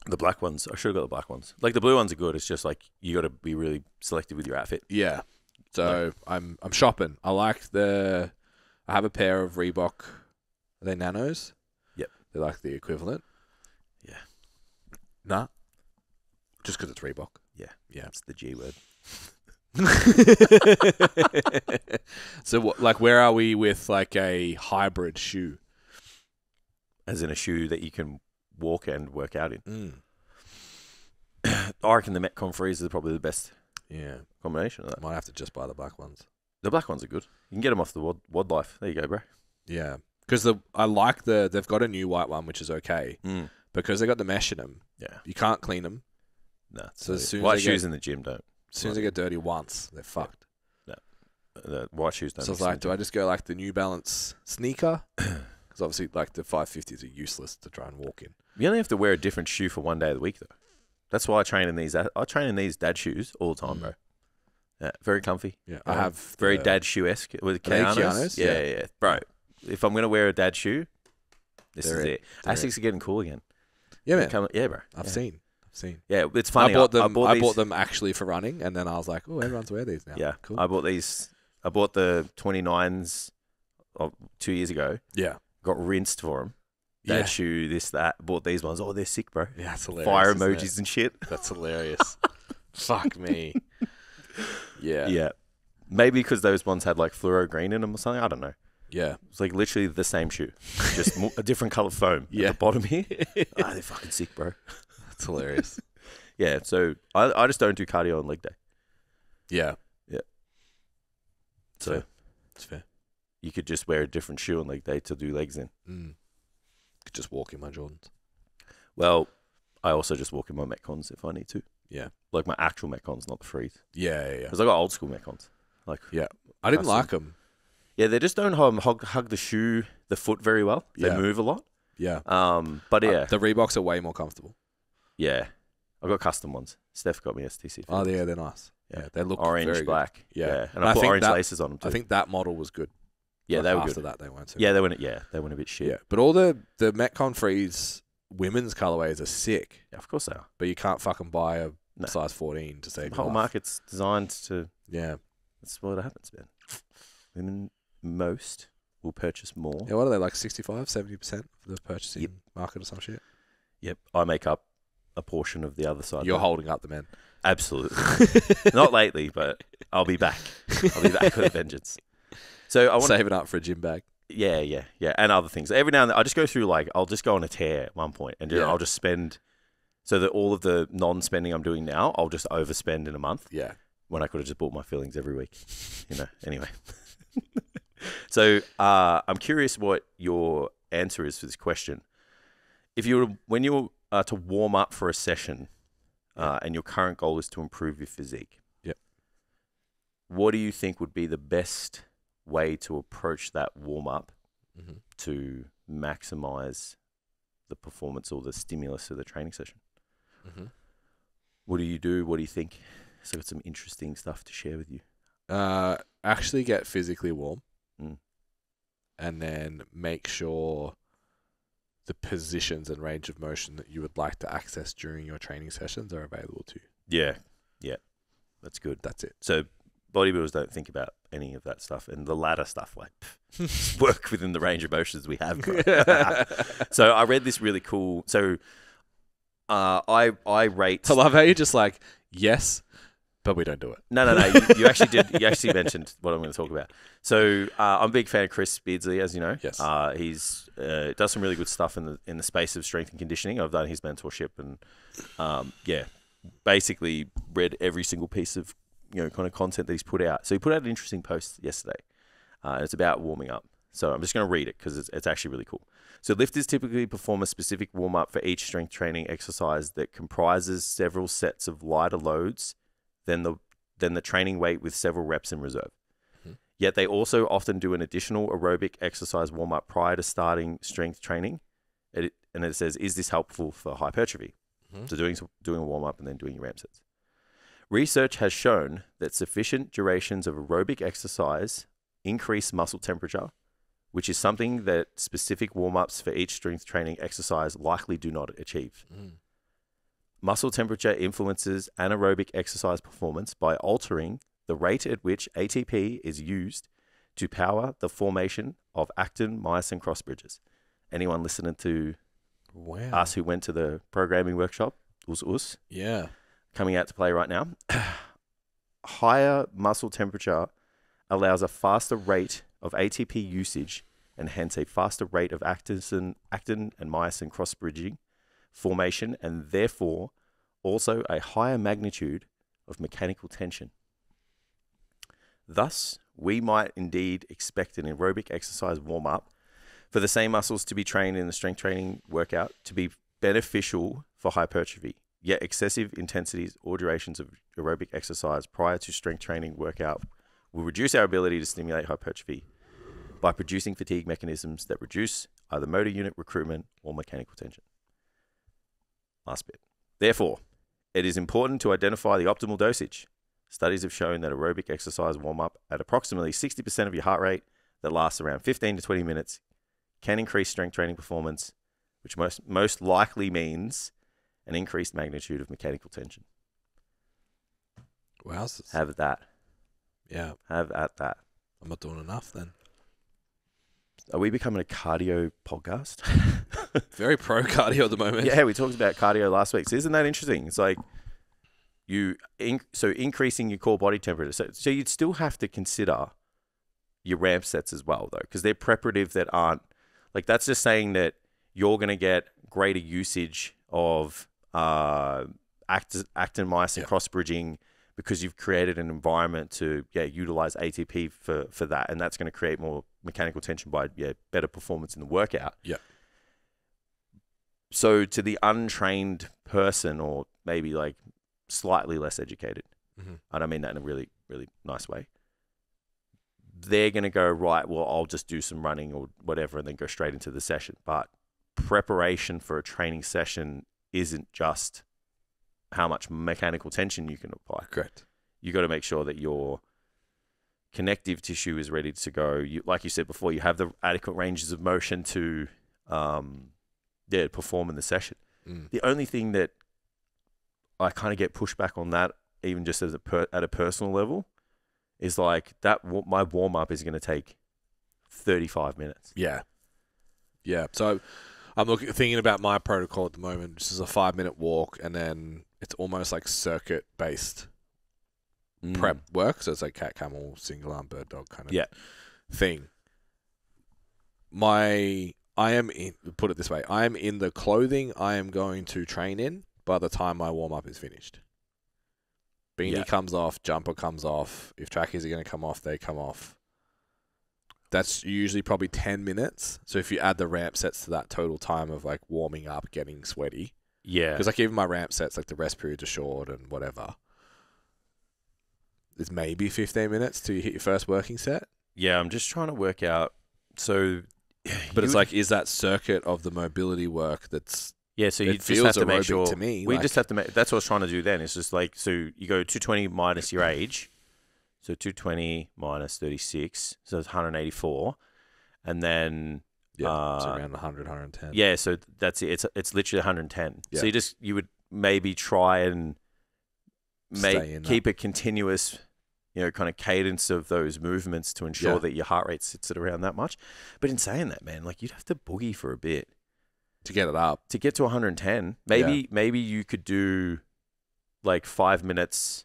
The black ones, I should have got the black ones. Like the blue ones are good. It's just like you got to be really selective with your outfit. Yeah. So I'm shopping. I have a pair of Reebok. Are they Nanos? Yep. They're like the equivalent. Yeah. Nah. Just because it's Reebok. Yeah. Yeah. It's the G word. So where are we with like a hybrid shoe? As in a shoe that you can walk and work out in. Mm. I reckon the Metcon Freeze is probably the best Yeah. combination of that. Might have to just buy the black ones. The black ones are good. You can get them off the Wad Life. There you go, bro. Yeah. Because they've got a new white one, which is okay. Because they got the mesh in them. Yeah. You can't clean them. No. So as soon as white they shoes get- in the gym don't. As soon as they get dirty once, they're fucked. The white shoes don't. So I was mix in like, the do I gym. just go like the New Balance sneaker? Because obviously like the 550s are useless to try and walk in. You only have to wear a different shoe for one day of the week, though. That's why I train in these. I train in these dad shoes all the time, bro. Yeah, very comfy. Yeah. I have very the- dad shoe-esque with they Keanos. Keanos? Yeah, bro. if I'm going to wear a dad shoe, this They're is it. it. They're Asics are getting cool again. Yeah, man. Yeah, bro. I've Yeah. seen. Yeah, it's funny. I bought them. I these- bought them actually for running, and then I was like, "Oh, everyone's wear these now." Yeah, cool. I bought these. I bought the 29s 2 years ago. Yeah, Got rinsed for them. Dad shoe, this, that. Bought these ones. Oh, they're sick, bro. Yeah, that's hilarious. Fire isn't it? emojis and shit. That's hilarious. Fuck me. Yeah. Yeah. Maybe because those ones had like fluoro green in them or something. I don't know. Yeah. It's like literally the same shoe, just a different color foam Yeah. at the bottom here. They're fucking sick, bro. That's hilarious. Yeah, so I just don't do cardio on leg day. Yeah. So It's fair. you could just wear a different shoe on leg day to do legs in. Could just walk in my Jordans. Well, I also just walk in my Metcons if I need to. Yeah. Like my actual Metcons, not the frees. Yeah. Because I got old school Metcons. Like, I didn't Custom. like them. yeah, they just don't hug the foot very well. They Yeah. move a lot. Yeah. But yeah, The Reeboks are way more comfortable. yeah. I got custom ones. Steph got me STCfit. Oh, yeah, they're nice. Yeah. Yeah, they look Orange, very good. black. Yeah. And I put think orange that- laces on them too. I think that model was good. yeah, But they were after good. that, they weren't so Yeah, good. they went a bit shit. Yeah. But all the Metcon Frees women's colorways are sick, Yeah, of course they are. but you can't fucking buy a No. size 14 to save The your whole life. market's designed to. Yeah. That's what happens, man. Women most will purchase more. Yeah, what are they, like 65, 70% of the purchasing Yep. market or some shit? Yep, I make up a portion of the other side. You're though. holding up the men. Absolutely. Not lately, but I'll be back. I'll be back with a vengeance. So I want to. Save it up for a gym bag. Yeah, and other things. Every now and then, I just go through I'll just go on a tear at one point, and Yeah. I'll just spend. So that all of the non-spending I'm doing now, I'll just overspend in a month Yeah. when I could have just bought my fillings every week. Anyway. So I'm curious what your answer is for this question. If when you're to warm up for a session, and your current goal is to improve your physique. Yep. What do you think would be the best way to approach that warm up Mm-hmm. to maximize the performance or the stimulus of the training session? Mm-hmm. What do you do? What do you think? So I've got some interesting stuff to share with you. Actually get physically warm. Mm. And then make sure the positions and range of motion that you would like to access during your training sessions are available to you. Yeah. That's good. That's it. So bodybuilders don't think about any of that stuff, and the latter stuff, just work within the range of motions we have. Bro. So I read this really cool. So I rate. I love how you're just like, yes, but we don't do it. No. You actually did. You actually mentioned what I'm going to talk about. So I'm a big fan of Chris Beardsley, as you know. Yes. He's does some really good stuff in the space of strength and conditioning. I've done his mentorship, and basically read every single piece of kind of content that he's put out. So he put out an interesting post yesterday. And it's about warming up. So I'm just going to read it because it's actually really cool. So lifters typically perform a specific warm-up for each strength training exercise that comprises several sets of lighter loads than the training weight with several reps in reserve. Mm-hmm. Yet they also often do an additional aerobic exercise warm-up prior to starting strength training. And it says, is this helpful for hypertrophy? Mm-hmm. So doing a warm-up and then doing your ramp sets. Research has shown that sufficient durations of aerobic exercise increase muscle temperature, which is something that specific warm-ups for each strength training exercise likely do not achieve. Mm. Muscle temperature influences anaerobic exercise performance by altering the rate at which ATP is used to power the formation of actin-myosin cross bridges. Anyone listening to us who went to the programming workshop, us, Yeah. coming out to play right now, higher muscle temperature allows a faster rate of ATP usage and hence a faster rate of actin and myosin cross-bridging formation, and therefore also a higher magnitude of mechanical tension. Thus, we might indeed expect an aerobic exercise warm-up for the same muscles to be trained in the strength training workout to be beneficial for hypertrophy. Yet excessive intensities or durations of aerobic exercise prior to strength training workout will reduce our ability to stimulate hypertrophy by producing fatigue mechanisms that reduce either motor unit recruitment or mechanical tension. Last bit. Therefore, it is important to identify the optimal dosage. Studies have shown that aerobic exercise warm-up at approximately 60% of your heart rate, that lasts around 15 to 20 minutes can increase strength training performance, which most likely means an increased magnitude of mechanical tension. Wow. Have that. Yeah. Have at that. I'm not doing enough then. Are we becoming a cardio podcast? Very pro cardio at the moment. Yeah, we talked about cardio last week. So isn't that interesting? It's like increasing your core body temperature. So you'd still have to consider your ramp sets as well, though, because they're preparative that aren't like that's just saying that you're going to get greater usage of actin myosin cross bridging because you've created an environment to utilize ATP for that, and that's going to create more mechanical tension by better performance in the workout. Yeah. So to the untrained person, or maybe like slightly less educated, I don't mean that in a really, really nice way, they're going to go, right, well, I'll just do some running or whatever and then go straight into the session. But preparation for a training session isn't just how much mechanical tension you can apply. Correct. You got to make sure that your connective tissue is ready to go. You, like you said before, you have the adequate ranges of motion to perform in the session. The only thing that I kind of get pushback on that, even just as at a personal level, is like that my warm-up is going to take 35 minutes. Yeah. Yeah. So I'm thinking about my protocol at the moment. This is a 5-minute walk, and then it's almost like circuit-based prep work. So it's like cat, camel, single arm, bird, dog kind of thing. Put it this way, I am in the clothing I am going to train in by the time my warm-up is finished. Beanie comes off, jumper comes off. If trackies are going to come off, they come off. That's usually probably 10 minutes. So if you add the ramp sets to that total time of like warming up, getting sweaty. Yeah. Because like even my ramp sets, like the rest periods are short and whatever. It's maybe 15 minutes till you hit your first working set. Yeah, I'm just trying to work out. So, but it's like, is that circuit of the mobility work that's... Yeah, so you just have to make sure. To me, we just have to make. That's what I was trying to do then. It's just like, so you go 220 minus your age. So 220 minus 36. So it's 184. And then... Yeah, it's around 100, 110. Yeah, so that's it. It's literally 110. Yeah. So you would maybe try and keep a continuous, kind of cadence of those movements to ensure that your heart rate sits at around that much. But in saying that, man, like you'd have to boogie for a bit. To get it up. To get to 110. Maybe you could do like 5 minutes,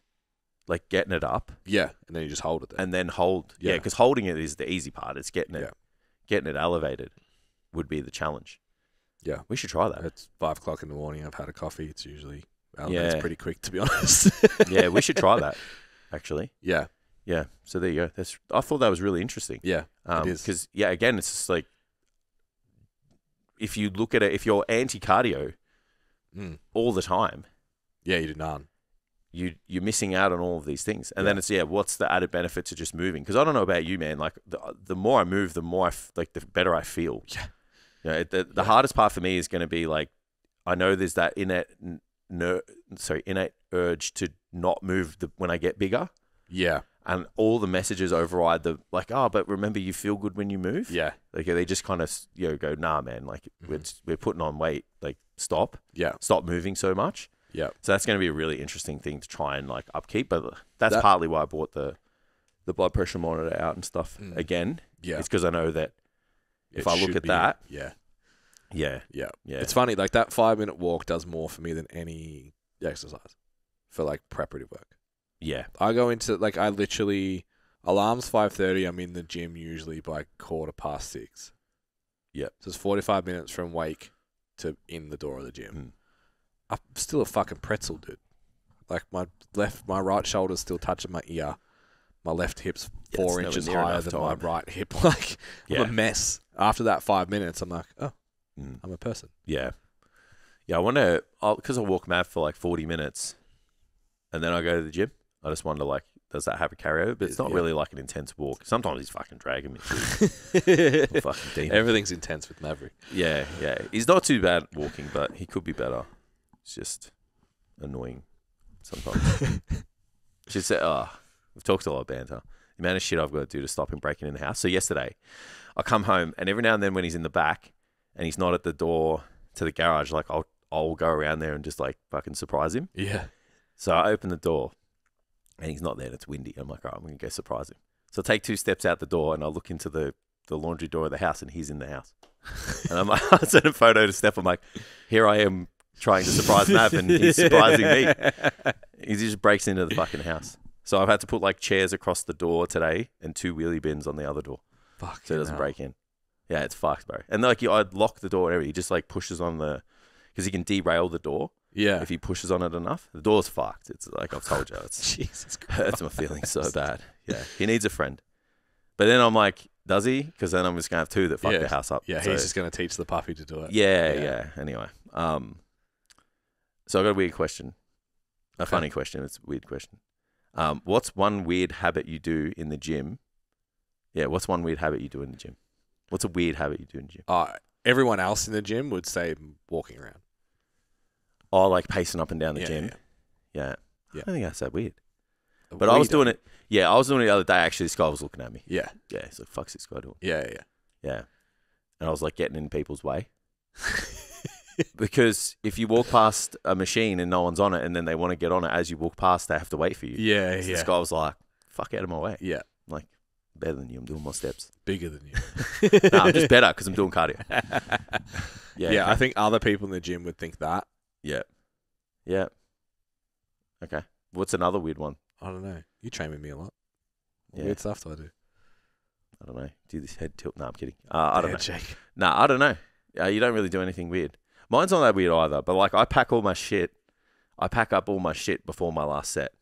like getting it up. Yeah, and then you just hold it there. And then hold. Yeah, because holding it is the easy part. It's getting it elevated would be the challenge. Yeah. We should try that. It's 5 o'clock in the morning. I've had a coffee. It's usually elevates pretty quick, to be honest. Yeah, we should try that, actually. Yeah. Yeah. So there you go. I thought that was really interesting. Yeah, it is. Because, again, it's just like, if you look at it, if you're anti-cardio all the time, you do none. You're missing out on all of these things. And then it's, what's the added benefit to just moving? Because I don't know about you, man. Like, the more I move, the more the better I feel. Yeah. The hardest part for me is going to be, like, I know there's that innate urge to not move when I get bigger. Yeah. And all the messages override but remember, you feel good when you move. Yeah. Like they just kind of go, nah, man. Like we're putting on weight. Like stop. Yeah. Stop moving so much. Yeah. So that's going to be a really interesting thing to try and like upkeep. But that's partly why I bought the blood pressure monitor out and stuff again. Yeah. It's because I know that if I look at that. Yeah. Yeah. Yeah. Yeah. It's funny. Like that 5-minute walk does more for me than any exercise for like preparative work. Yeah. I go into, like, I literally, alarm's 5:30, I'm in the gym usually by 6:15. Yeah. So it's 45 minutes from wake to in the door of the gym. I'm still a fucking pretzel, dude. Like, my right shoulder's still touching my ear. My left hip's 4 inches higher than my right hip. Like, I'm a mess. After that 5 minutes, I'm like, oh, I'm a person. Yeah. Yeah, I want to, because I walk mad for like 40 minutes and then I go to the gym. I just wonder, like, does that have a carryover? But it's not really like an intense walk. Sometimes he's fucking dragging me through. Fucking demon. Everything's intense with Maverick. Yeah, yeah. He's not too bad walking, but he could be better. It's just annoying sometimes. Should say, we've talked a lot of banter. The amount of shit I've got to do to stop him breaking in the house. So yesterday, I come home and every now and then when he's in the back and he's not at the door to the garage, like I'll go around there and just like fucking surprise him. Yeah. So I open the door and he's not there and it's windy. I'm like, all right, I'm going to go surprise him. So I take 2 steps out the door and I look into the laundry door of the house and he's in the house. And I'm like, I sent a photo to Steph. I'm like, here I am trying to surprise Mav and he's surprising me. He just breaks into the fucking house. So I've had to put like chairs across the door today and 2 wheelie bins on the other door. Fuck. So it doesn't break in. Yeah, it's fucked, bro. And like I'd lock the door and everything. He just like pushes on because he can derail the door. Yeah. If he pushes on it enough. The door's fucked. It's like I've told you. It's Jesus Christ. hurts my feelings so bad. Yeah. He needs a friend. But then I'm like, does he? Because then I'm just going to have 2 that fuck the house up. Yeah, so, he's just going to teach the puppy to do it. Yeah. Anyway. So I got a weird question. A funny question. It's a weird question. What's one weird habit you do in the gym? Yeah, what's one weird habit you do in the gym? What's a weird habit you do in the gym? Everyone else in the gym would say walking around. Oh, like pacing up and down the gym? Yeah. I don't think that's that weird. But I was doing it. Yeah, I was doing it the other day. Actually, this guy was looking at me. Yeah. Yeah, he's like, fuck's this guy doing? Yeah. Yeah. And I was like getting in people's way. Because if you walk past a machine and no one's on it and then they want to get on it as you walk past, they have to wait for you. Yeah, So this guy was like, fuck out of my way. Yeah. I'm like, better than you. I'm doing more steps. Bigger than you. No, I'm just better because I'm doing cardio. Yeah, I think other people in the gym would think that. Yeah. Okay. What's another weird one? I don't know. You train with me a lot. What Yeah. weird stuff do I do? I don't know. Do this head tilt? No, I'm kidding. I don't know. Shake. No, I don't know. You don't really do anything weird. Mine's not that weird either, but like I pack all my shit. I pack up all my shit before my last set.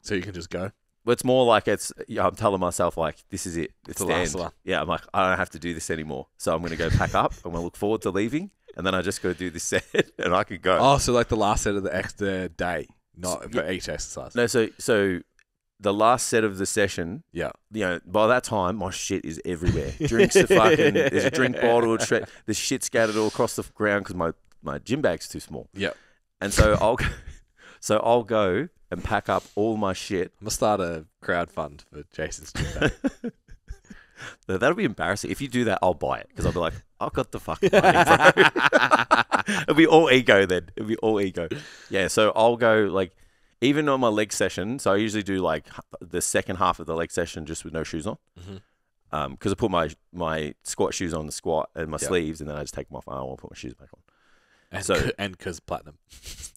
So you can just go? But it's more like I'm telling myself like, this is it. It's the the last end. one. Yeah, I'm like, I don't have to do this anymore. So I'm going to go pack up. I'm going to look forward to leaving. And then I just got to do this set and I could go. Oh, so like the last set of the extra day, not for each exercise. No, so the last set of the session, Yeah. you know, by that time, my shit is everywhere. Drinks are fucking, there's a drink bottle, there's shit scattered all across the ground because my gym bag's too small. Yeah. And so I'll go and pack up all my shit. I'm going to start a crowdfund for Jason's gym bag. That'll be embarrassing. If you do that, I'll buy it because I'll be like, I've got the fucking money, bro. It'll be all ego then. It'll be all ego. Yeah, so I'll go like, even on my leg session, so I usually do like the second half of the leg session just with no shoes on. Mm-hmm. Because I put my squat shoes on the squat and my sleeves and then I just take them off. I won't put my shoes back on. And because platinum.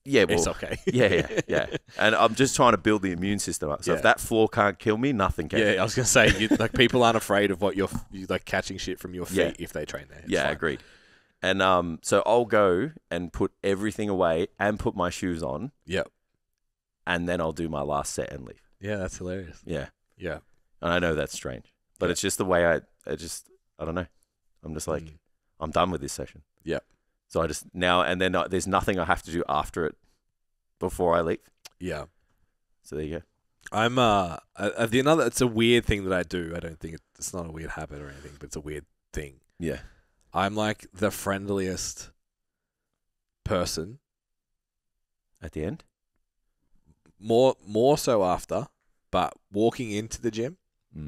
Yeah, well, It's okay. yeah. And I'm just trying to build the immune system up. So if that floor can't kill me, nothing can. Yeah, I was going to say, like people aren't afraid of what you like catching shit from your feet if they train there. It's fine. Agreed. And so I'll go and put everything away and put my shoes on. Yep. And then I'll do my last set and leave. Yeah, that's hilarious. Yeah. Yeah. And I know that's strange, but it's just the way I don't know. I'm just like, I'm done with this session. Yeah. So I just there's nothing I have to do after it before I leave. Yeah. So there you go. I'm it's a weird thing that I do. I don't think it's not a weird habit or anything, but it's a weird thing. Yeah. I'm like the friendliest person. At the end? More so after, but walking into the gym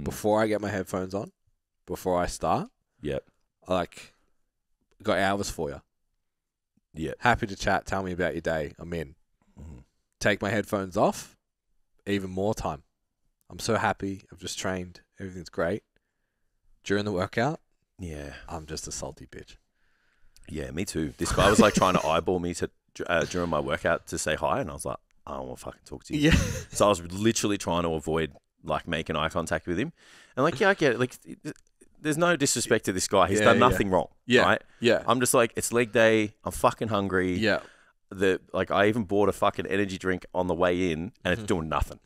before I get my headphones on, before I start. Yep. I got hours for you. Yep. Happy to chat. Tell me about your day. I'm in. Mm-hmm. Take my headphones off. Even more time. I'm so happy. I've just trained. Everything's great. During the workout, I'm just a salty bitch. Yeah, me too. This guy was like trying to eyeball me during my workout to say hi, and I was like, I don't want to fucking talk to you. Yeah. So I was literally trying to avoid like making eye contact with him, and like, I get it. Like, there's no disrespect to this guy. He's done nothing wrong. Yeah. Right? Yeah. I'm just like, it's leg day. I'm fucking hungry. Yeah. I even bought a fucking energy drink on the way in and it's doing nothing.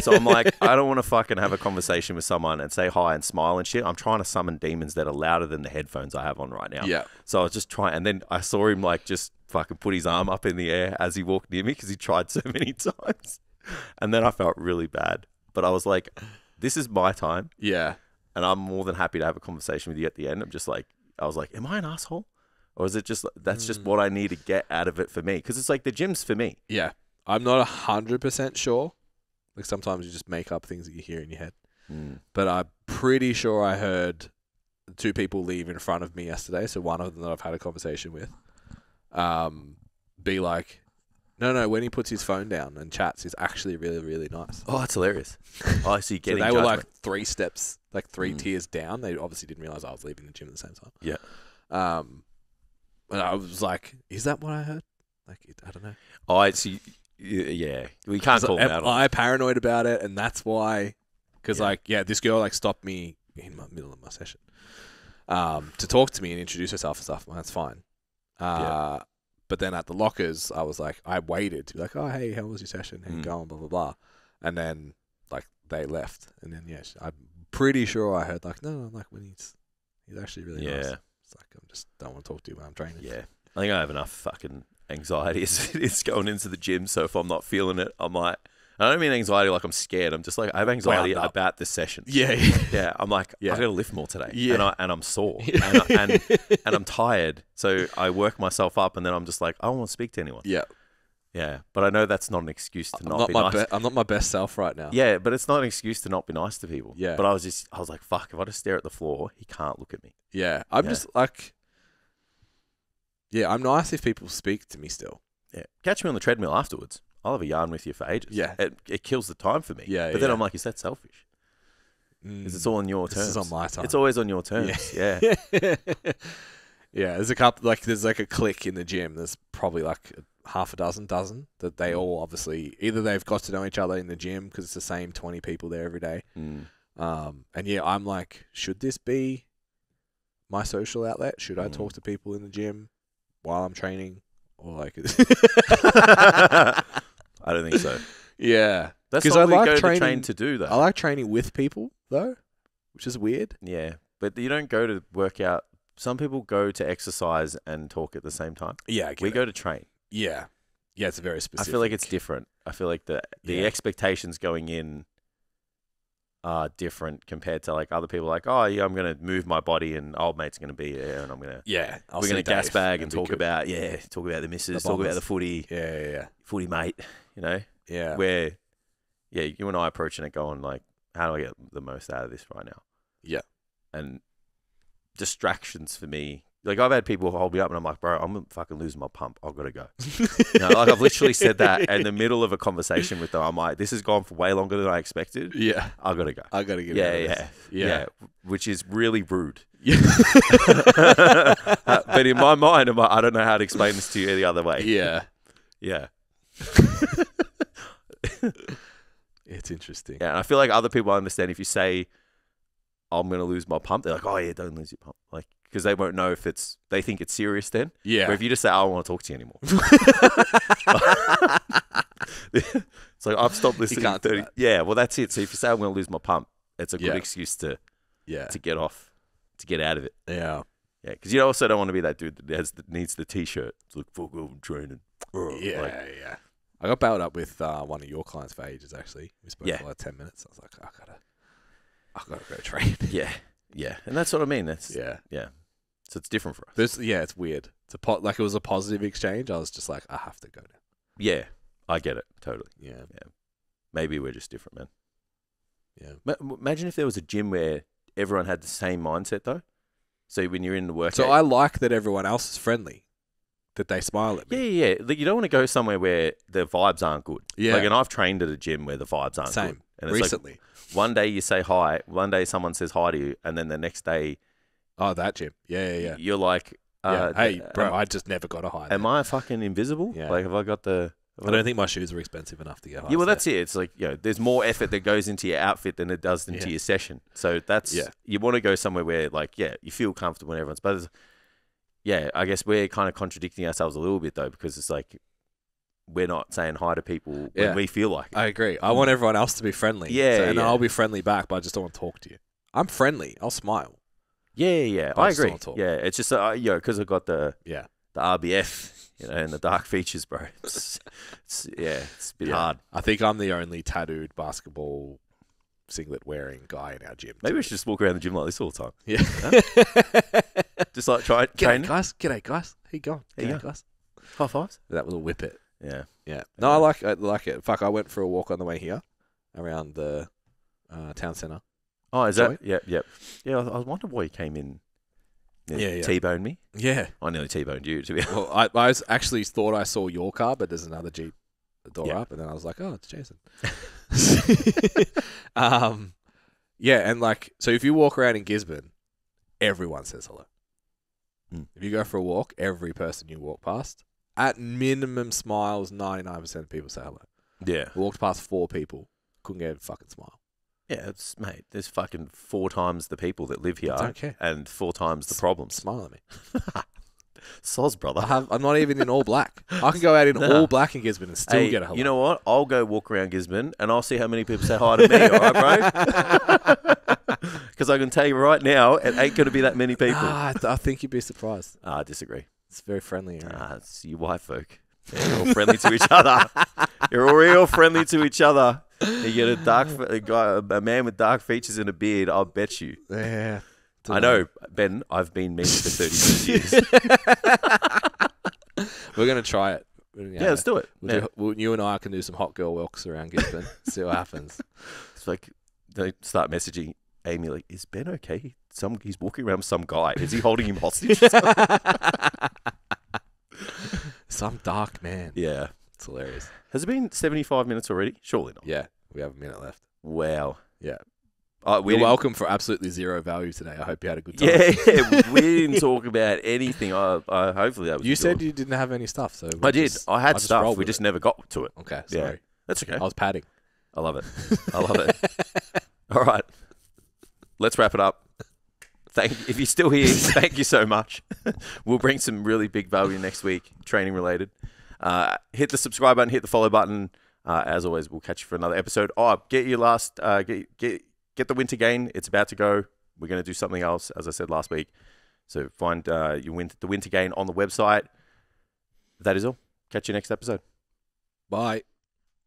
So I'm like, I don't want to fucking have a conversation with someone and say hi and smile and shit. I'm trying to summon demons that are louder than the headphones I have on right now. Yeah. So I was just trying, and then I saw him like just fucking put his arm up in the air as he walked near me because he tried so many times. And then I felt really bad. But I was like, this is my time. Yeah. And I'm more than happy to have a conversation with you at the end. I was like, am I an asshole? Or is it just, that's just what I need to get out of it for me? Because it's like the gym's for me. Yeah. I'm not 100% sure. Like sometimes you just make up things that you hear in your head. but I'm pretty sure I heard 2 people leave in front of me yesterday. So one of them that I've had a conversation with, be like, no, when he puts his phone down and chats, he's actually really, really nice. Oh, that's hilarious. I see. So they were like 3 steps, like 3 tiers down. They obviously didn't realize I was leaving the gym at the same time. Yeah. And I was like, is that what I heard? Like, I don't know. Oh, I see. Yeah, we can't call them out Am on I paranoid about it? And that's why, because this girl like stopped me in the middle of my session, to talk to me and introduce herself and stuff. Well, that's fine. But then at the lockers, I was like, I waited to be like, oh, hey, how was your session? How you going? Blah, blah, blah. And then, like, they left. And then, I'm pretty sure I heard, like, no, like, when he's actually really nice. It's like, I just don't want to talk to you when I'm training. Yeah. I think I have enough fucking anxiety as it is going into the gym. So if I'm not feeling it, I'm like, I don't mean anxiety like I'm scared. I'm just like, I have anxiety about this session. Yeah. I'm like, I've got to lift more today. Yeah. And I'm sore. and I'm tired. So I work myself up and then I'm just like, I don't want to speak to anyone. Yeah. Yeah. But I know that's not an excuse to not be nice. I'm not my best self right now. Yeah. But it's not an excuse to not be nice to people. Yeah. But I was like, fuck, if I just stare at the floor, he can't look at me. Yeah. I'm just like, I'm nice if people speak to me still. Yeah. Catch me on the treadmill afterwards. I'll have a yarn with you for ages. Yeah. It kills the time for me. Yeah. But then I'm like, is that selfish? Because it's all on your terms. It's on my time. It's always on your terms. Yeah. Yeah. There's a couple, like, there's like a clique in the gym. There's probably like half a dozen that they all obviously, either they've got to know each other in the gym because it's the same 20 people there every day. And I'm like, should this be my social outlet? Should I talk to people in the gym while I'm training? Or like, I don't think so. Yeah. That's not what we go to train to do, though. I like training with people, though, which is weird. Yeah. But you don't go to work out. Some people go to exercise and talk at the same time. Yeah, we go to train. Yeah. Yeah, it's very specific. I feel like it's different. I feel like the expectations going in are different compared to like other people. Like, oh, yeah, I'm going to move my body and old mate's going to be there and I'm going to... Yeah. We're going to gas bag and talk about the missus, talk about the footy. Yeah. Footy mate, you know? Yeah. Where, you and I approaching it going like, how do I get the most out of this right now? Yeah. And distractions for me, like I've had people hold me up and I'm like, bro, I'm going to fucking lose my pump. I've got to go. Like I've literally said that in the middle of a conversation with them. I'm like, this has gone for way longer than I expected. Yeah. I've got to go. I got to get out of this. Yeah. Which is really rude. Yeah. But in my mind, I don't know how to explain this to you the other way. Yeah. Yeah. It's interesting. Yeah, and I feel like other people understand if you say, I'm going to lose my pump, they're like, oh, yeah, don't lose your pump. Like, because they won't know if they think it's serious then. Yeah. But if you just say, I don't want to talk to you anymore. It's like, I've stopped listening. You can't do that. Yeah, well, that's it. So if you say, I'm going to lose my pump, it's a good excuse to get off, to get out of it. Yeah. Yeah, because you also don't want to be that dude that needs the T-shirt. It's like, fuck off, I'm training. Yeah. I got bailed up with one of your clients for ages, actually. We spoke for like 10 minutes. I was like, I gotta go train. Yeah. And that's what I mean. That's yeah. So it's different for us. It's weird. It was a positive exchange. I was just like, I have to go now. Yeah, I get it. Totally. Yeah. Maybe we're just different, man. Yeah. Imagine if there was a gym where everyone had the same mindset, though. So when you're in the workout... So I like that everyone else is friendly. That they smile at me. Yeah. Like, you don't want to go somewhere where the vibes aren't good. Yeah. Like, and I've trained at a gym where the vibes aren't good. Same. And it's recently. Like, one day you say hi, one day someone says hi to you, and then the next day... Oh, that gym. Yeah. You're like... Hey, bro, I just never got a hi. Am I fucking invisible? Yeah. Like, have I got the... I don't think my shoes are expensive enough to get high. Yeah, well, that's it. It's like, there's more effort that goes into your outfit than it does into your session. So that's, you want to go somewhere where, like, you feel comfortable when everyone's, but I guess we're kind of contradicting ourselves a little bit, though, because it's like, we're not saying hi to people when we feel like it. I agree. I want everyone else to be friendly. And I'll be friendly back, but I just don't want to talk to you. I'm friendly. I'll smile. Yeah. I agree. Yeah, it's just, because I've got the RBF. And the dark features, bro. It's a bit hard. I think I'm the only tattooed basketball singlet wearing guy in our gym. Maybe we should just walk around the gym like this all the time. Yeah. Just like try training. G'day, guys. How you going? G'day, guys. High fives. That was a whip it. Yeah. No, I like it. Fuck, I went for a walk on the way here around the town centre. Oh, is that? joint. Yep, yep. Yeah, I wonder why he came in. Yeah. T-boned me. Yeah. I nearly T-boned you, to be honest. Well, I actually thought I saw your car, but there's another Jeep door up, and then I was like, oh, it's Jason. Yeah, and like, so if you walk around in Gisborne, everyone says hello. If you go for a walk, every person you walk past, at minimum smiles, 99% of people say hello. Yeah. I walked past 4 people, couldn't get a fucking smile. Yeah, mate, there's fucking 4 times the people that live here. I don't care. And 4 times the problems. Smile at me. Soz, brother. I'm not even in all black. I can go out in all black in Gisborne and still get a hello. You know what? I'll go walk around Gisborne and I'll see how many people say hi to me, all right, bro? Because I can tell you right now, it ain't going to be that many people. I think you'd be surprised. I disagree. It's very friendly. It's you white folk. You're all friendly to each other. You're all real friendly to each other. You get a man with dark features and a beard, I'll bet you. Yeah. I know, Ben, I've been mean for 36 years. We're going to try it. Yeah, let's do it. You and I can do some hot girl walks around Gisborne, see what happens. It's like they start messaging Amy like, is Ben okay? He's walking around with some guy. Is he holding him hostage? Some dark man. Yeah. It's hilarious. Has it been 75 minutes already? Surely not. Yeah, we have a minute left. Wow. Yeah. You're welcome for absolutely zero value today. I hope you had a good time. Yeah, we didn't talk about anything. Hopefully that was. You said you didn't have any stuff, so I did. I had stuff. We just never got to it. Okay, sorry. Yeah. That's okay. I was padding. I love it. I love it. All right, let's wrap it up. If you're still here, thank you so much. We'll bring some really big value next week, training related. Hit the subscribe button, hit the follow button. As always, we'll catch you for another episode. Get your last. Get the winter gain. It's about to go. We're going to do something else, as I said last week. So find the winter gain on the website. That is all. Catch you next episode. Bye.